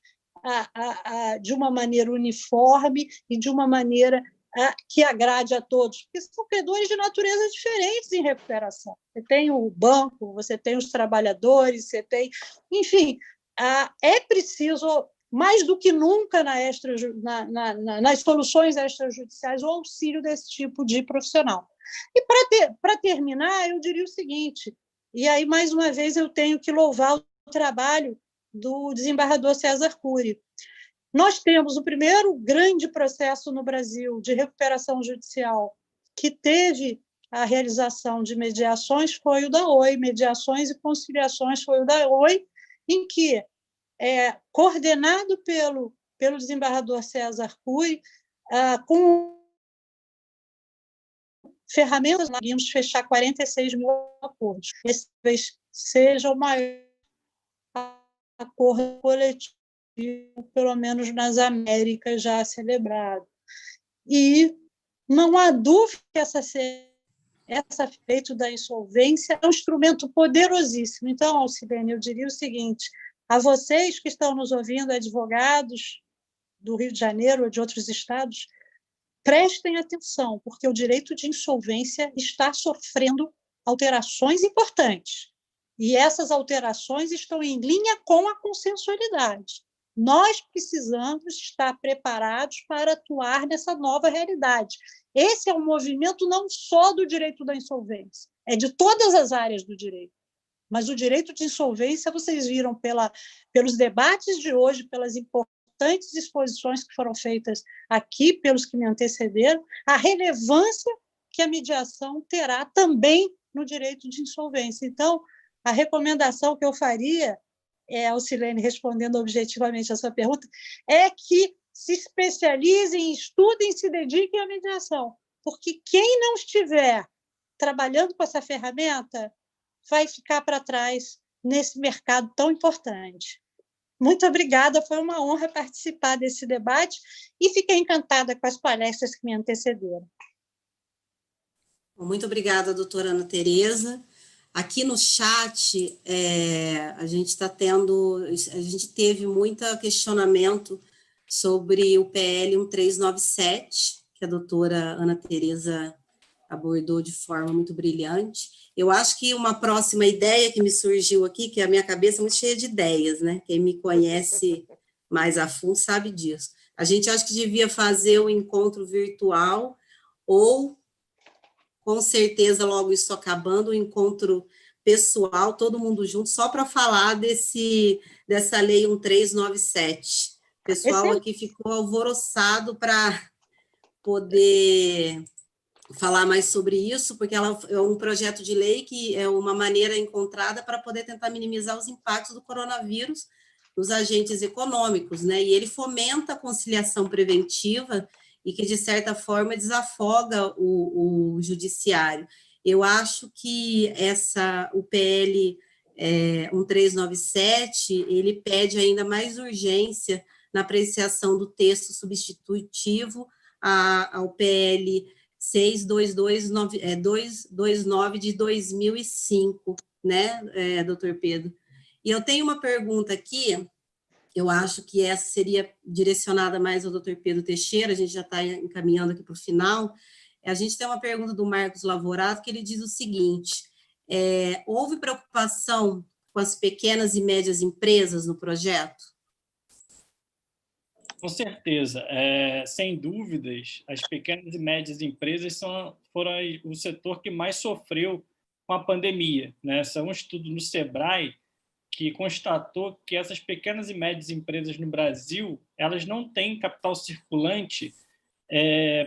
de uma maneira uniforme e de uma maneira que agrade a todos, porque são credores de natureza diferentes em recuperação. Você tem o banco, você tem os trabalhadores, você tem... Enfim, é preciso, mais do que nunca nas soluções extrajudiciais, o auxílio desse tipo de profissional. E, para terminar, eu diria o seguinte, e aí, mais uma vez, eu tenho que louvar trabalho do desembargador César Cury. Nós temos o primeiro grande processo no Brasil de recuperação judicial que teve a realização de mediações, foi o da OI, mediações e conciliações foi o da OI, em que, coordenado pelo desembargador César Cury, com ferramentas, nós conseguimos fechar 46 mil acordos. Esse talvez seja o maior acordo coletivo, pelo menos nas Américas, já celebrado. E não há dúvida que essa feito da insolvência é um instrumento poderosíssimo. Então, Alcilene, eu diria o seguinte, a vocês que estão nos ouvindo, advogados do Rio de Janeiro ou de outros estados, prestem atenção, porque o direito de insolvência está sofrendo alterações importantes. E essas alterações estão em linha com a consensualidade. Nós precisamos estar preparados para atuar nessa nova realidade. Esse é um movimento não só do direito da insolvência, é de todas as áreas do direito. Mas o direito de insolvência, vocês viram pelos debates de hoje, pelas importantes exposições que foram feitas aqui pelos que me antecederam, a relevância que a mediação terá também no direito de insolvência. Então, a recomendação que eu faria, Alcilene, respondendo objetivamente a sua pergunta, é que se especializem, estudem, se dediquem à mediação, porque quem não estiver trabalhando com essa ferramenta vai ficar para trás nesse mercado tão importante. Muito obrigada, foi uma honra participar desse debate e fiquei encantada com as palestras que me antecederam. Muito obrigada, doutora Ana Tereza. Aqui no chat, a gente teve muito questionamento sobre o PL 1397, que a doutora Ana Tereza abordou de forma muito brilhante. Eu acho que uma próxima ideia que me surgiu aqui, que a minha cabeça é muito cheia de ideias, né? Quem me conhece mais a fundo sabe disso. A gente acha que devia fazer um encontro virtual ou, com certeza, logo isso acabando, um encontro pessoal, todo mundo junto, só para falar dessa lei 1397. O pessoal aqui ficou alvoroçado para poder falar mais sobre isso, porque ela é um projeto de lei que é uma maneira encontrada para poder tentar minimizar os impactos do coronavírus nos agentes econômicos, né? E ele fomenta a conciliação preventiva e que, de certa forma, desafoga o judiciário. Eu acho que o PL 1397, ele pede ainda mais urgência na apreciação do texto substitutivo ao PL 229 de 2005, né, doutor Pedro? E eu tenho uma pergunta aqui, eu acho que essa seria direcionada mais ao doutor Pedro Teixeira, a gente já está encaminhando aqui para o final. A gente tem uma pergunta do Marcos Lavorato, que ele diz o seguinte, houve preocupação com as pequenas e médias empresas no projeto? Com certeza. Sem dúvidas, as pequenas e médias empresas foram o setor que mais sofreu com a pandemia, né? São um estudo no Sebrae que constatou que essas pequenas e médias empresas no Brasil, elas não têm capital circulante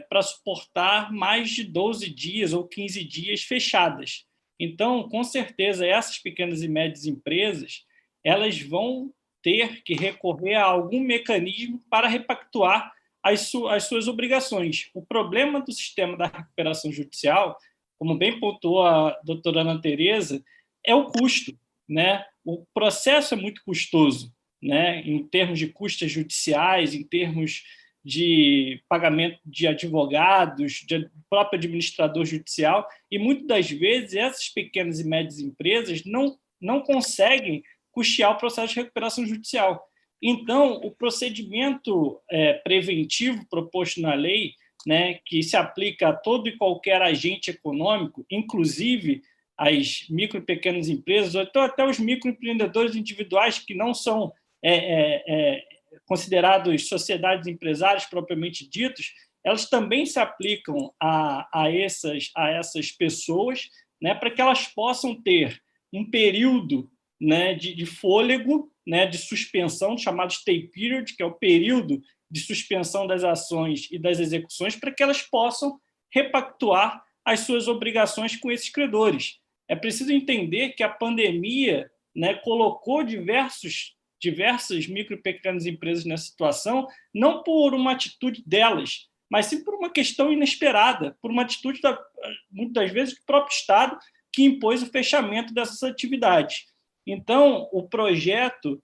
para suportar mais de 12 dias ou 15 dias fechadas. Então, com certeza, essas pequenas e médias empresas, elas vão ter que recorrer a algum mecanismo para repactuar as suas obrigações. O problema do sistema da recuperação judicial, como bem pontuou a doutora Ana Tereza, é o custo, né? O processo é muito custoso, né? Em termos de custas judiciais, em termos de pagamento de advogados, de próprio administrador judicial, e muitas das vezes essas pequenas e médias empresas não conseguem custear o processo de recuperação judicial. Então, o procedimento preventivo proposto na lei, né, que se aplica a todo e qualquer agente econômico, inclusive as micro e pequenas empresas, ou então até os microempreendedores individuais que não são considerados sociedades empresárias propriamente ditas, elas também se aplicam a essas pessoas, né, para que elas possam ter um período, né, de fôlego, né, de suspensão, chamado stay period, que é o período de suspensão das ações e das execuções, para que elas possam repactuar as suas obrigações com esses credores. É preciso entender que a pandemia, né, colocou diversas micro e pequenas empresas nessa situação, não por uma atitude delas, mas sim por uma questão inesperada, por uma atitude, muitas vezes, do próprio Estado, que impôs o fechamento dessas atividades. Então, o projeto,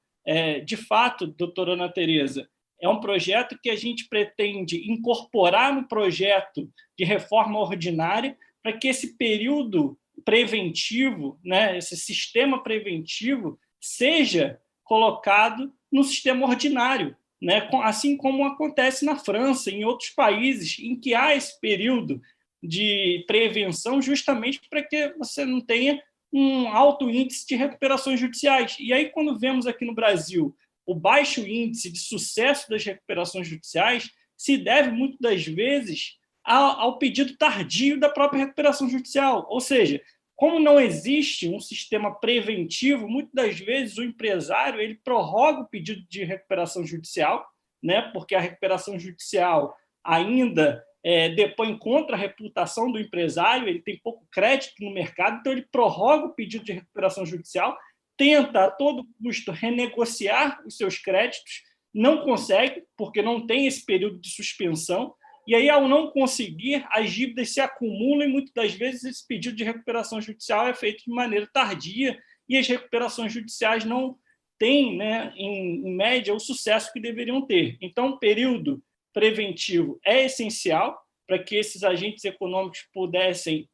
de fato, doutora Ana Tereza, é um projeto que a gente pretende incorporar no projeto de reforma ordinária para que esse período preventivo, né, esse sistema preventivo, seja colocado no sistema ordinário, né, assim como acontece na França, em outros países, em que há esse período de prevenção justamente para que você não tenha um alto índice de recuperações judiciais. E aí, quando vemos aqui no Brasil o baixo índice de sucesso das recuperações judiciais, se deve, muitas das vezes, ao pedido tardio da própria recuperação judicial. Ou seja, como não existe um sistema preventivo, muitas das vezes o empresário ele prorroga o pedido de recuperação judicial, né, porque a recuperação judicial ainda depõe contra a reputação do empresário, ele tem pouco crédito no mercado, então ele prorroga o pedido de recuperação judicial, tenta a todo custo renegociar os seus créditos, não consegue, porque não tem esse período de suspensão, e aí, ao não conseguir, as dívidas se acumulam e, muitas das vezes, esse pedido de recuperação judicial é feito de maneira tardia e as recuperações judiciais não têm, né, em média, o sucesso que deveriam ter. Então, o período preventivo é essencial para que esses agentes econômicos pudessem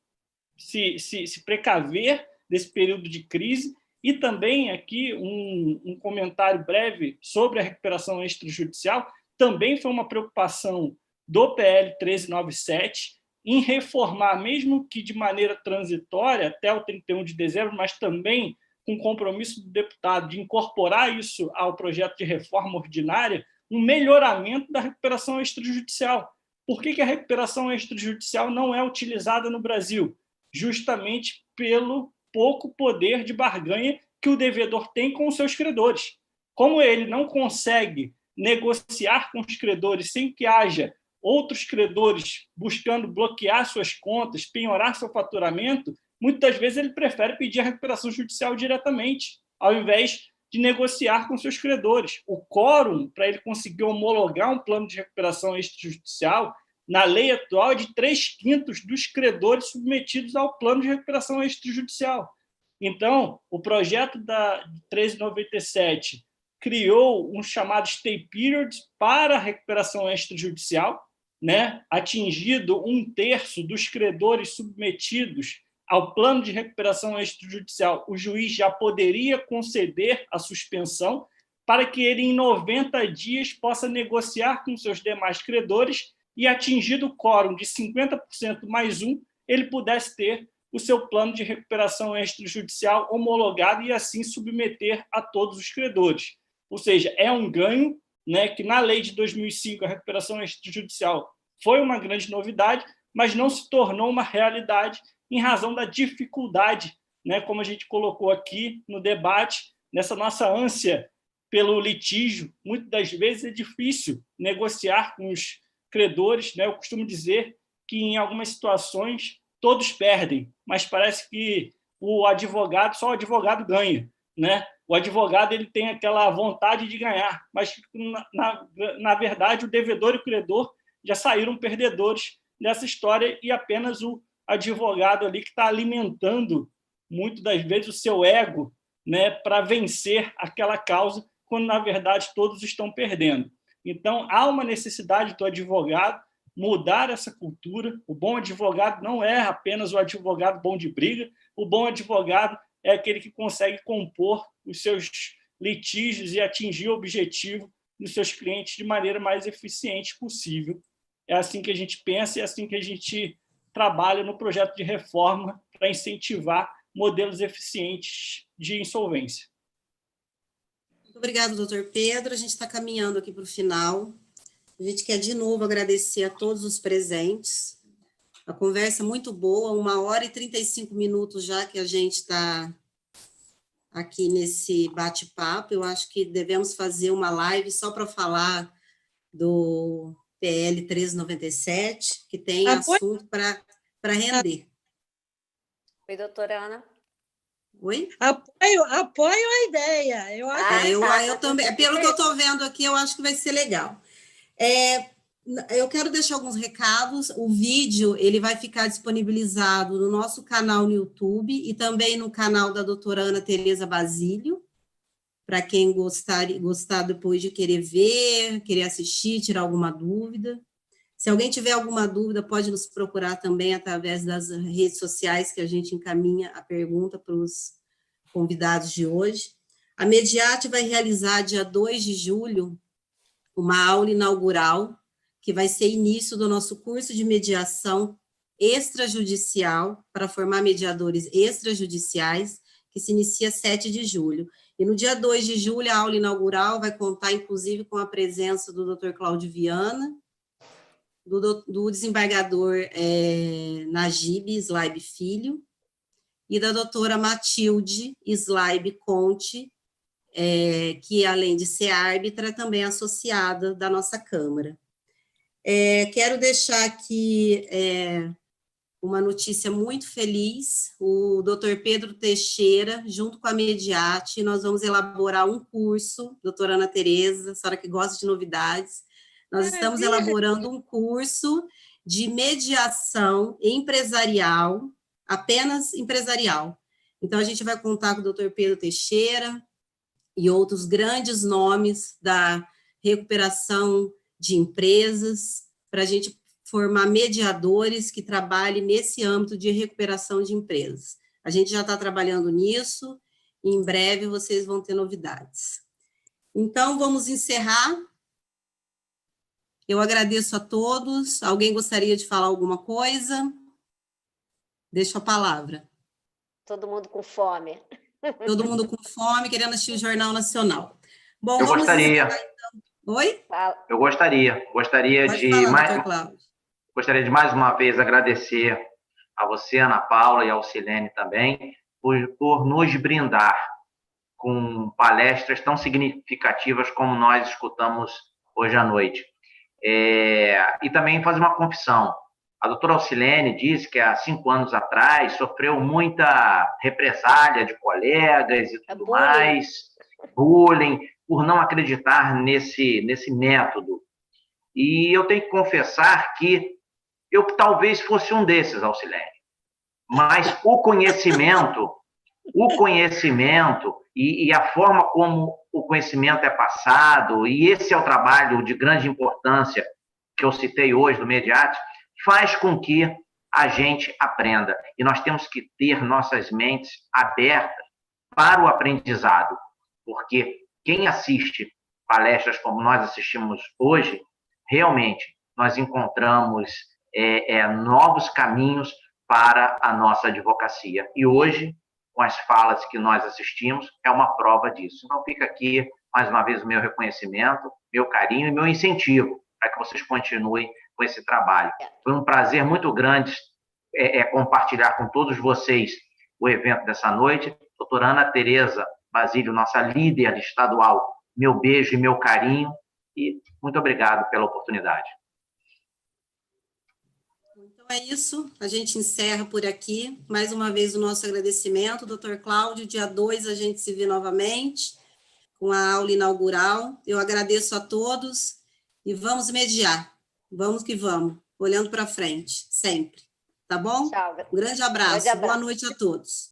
se precaver desse período de crise. E também aqui um comentário breve sobre a recuperação extrajudicial, também foi uma preocupação do PL 1397 em reformar, mesmo que de maneira transitória, até o 31 de dezembro, mas também com compromisso do deputado de incorporar isso ao projeto de reforma ordinária, um melhoramento da recuperação extrajudicial. Por que a recuperação extrajudicial não é utilizada no Brasil? Justamente pelo pouco poder de barganha que o devedor tem com os seus credores. Como ele não consegue negociar com os credores sem que haja outros credores buscando bloquear suas contas, penhorar seu faturamento, muitas vezes ele prefere pedir a recuperação judicial diretamente, ao invés de negociar com seus credores. O quórum para ele conseguir homologar um plano de recuperação extrajudicial, na lei atual, é de 3/5 dos credores submetidos ao plano de recuperação extrajudicial. Então, o projeto da 1397 criou um chamado stay period para a recuperação extrajudicial, né, atingido 1/3 dos credores submetidos ao plano de recuperação extrajudicial, o juiz já poderia conceder a suspensão para que ele, em 90 dias, possa negociar com seus demais credores e, atingido o quórum de 50% mais um, ele pudesse ter o seu plano de recuperação extrajudicial homologado e, assim, submeter a todos os credores. Ou seja, é um ganho, né, que na lei de 2005 a recuperação extrajudicial foi uma grande novidade, mas não se tornou uma realidade em razão da dificuldade, né, como a gente colocou aqui no debate, nessa nossa ânsia pelo litígio. Muitas das vezes é difícil negociar com os credores, né? Eu costumo dizer que, em algumas situações, todos perdem, mas parece que só o advogado ganha, né? O advogado ele tem aquela vontade de ganhar, mas, na verdade, o devedor e o credor já saíram perdedores dessa história e apenas o advogado ali que está alimentando, muitas das vezes, o seu ego, né, para vencer aquela causa, quando, na verdade, todos estão perdendo. Então, há uma necessidade do advogado mudar essa cultura. O bom advogado não é apenas o advogado bom de briga, o bom advogado é aquele que consegue compor os seus litígios e atingir o objetivo dos seus clientes de maneira mais eficiente possível. É assim que a gente pensa e é assim que a gente trabalha no projeto de reforma para incentivar modelos eficientes de insolvência. Muito obrigado, doutor Pedro. A gente está caminhando aqui para o final. A gente quer, de novo, agradecer a todos os presentes. A conversa muito boa, 1h e 35 minutos já que a gente está aqui nesse bate-papo. Eu acho que devemos fazer uma live só para falar do PL 1397, que tem assunto para render. Oi, doutora Ana. Oi? Apoio a ideia. Eu acho eu também, pelo que eu estou vendo aqui, eu acho que vai ser legal. Eu quero deixar alguns recados. O vídeo ele vai ficar disponibilizado no nosso canal no YouTube e também no canal da doutora Ana Tereza Basílio, para quem gostar depois de querer ver, querer assistir, tirar alguma dúvida. Se alguém tiver alguma dúvida, pode nos procurar também através das redes sociais, que a gente encaminha a pergunta para os convidados de hoje. A Mediate vai realizar, dia 2 de julho, uma aula inaugural, que vai ser início do nosso curso de mediação extrajudicial, para formar mediadores extrajudiciais, que se inicia 7 de julho. E no dia 2 de julho, a aula inaugural vai contar, inclusive, com a presença do Dr. Cláudio Viana, do desembargador Najib Slaib Filho, e da doutora Matilde Slaib Conte, que, além de ser árbitra, também é associada da nossa Câmara. Quero deixar aqui uma notícia muito feliz. O doutor Pedro Teixeira, junto com a Mediate, nós vamos elaborar um curso, doutora Ana Tereza, a senhora que gosta de novidades, nós estamos elaborando um curso de mediação empresarial, apenas empresarial. Então, a gente vai contar com o doutor Pedro Teixeira e outros grandes nomes da recuperação de empresas, para a gente formar mediadores que trabalhem nesse âmbito de recuperação de empresas. A gente já está trabalhando nisso, e em breve vocês vão ter novidades. Então, vamos encerrar. Eu agradeço a todos. Alguém gostaria de falar alguma coisa? Deixo a palavra. Todo mundo com fome. Todo mundo com fome, querendo assistir o Jornal Nacional. Bom, eu gostaria. Encerrar, então. Oi? Eu gostaria Pode falar, doutor Cláudio. Gostaria de mais uma vez agradecer a você, Ana Paula, e ao Silene também, por nos brindar com palestras tão significativas como nós escutamos hoje à noite. E também fazer uma confissão. A doutora Alcilene disse que há 5 anos atrás sofreu muita represália de colegas e tudo mais, bullying, por não acreditar nesse método. E eu tenho que confessar que eu talvez fosse um desses, Alcilene. Mas o conhecimento e a forma como o conhecimento é passado, e esse é o trabalho de grande importância que eu citei hoje do Mediate, faz com que a gente aprenda. E nós temos que ter nossas mentes abertas para o aprendizado, porque quem assiste palestras como nós assistimos hoje, realmente nós encontramos novos caminhos para a nossa advocacia. E hoje, com as falas que nós assistimos, é uma prova disso. Então, fica aqui, mais uma vez, o meu reconhecimento, meu carinho e meu incentivo para que vocês continuem com esse trabalho. Foi um prazer muito grande compartilhar com todos vocês o evento dessa noite. Doutora Ana Tereza Basílio, nossa líder estadual, meu beijo e meu carinho, e muito obrigado pela oportunidade. Então é isso, a gente encerra por aqui. Mais uma vez o nosso agradecimento, doutor Cláudio. Dia 2 a gente se vê novamente com a aula inaugural. Eu agradeço a todos e vamos mediar. Vamos que vamos, olhando para frente, sempre. Tá bom? Tchau. Um grande abraço. Boa noite a todos.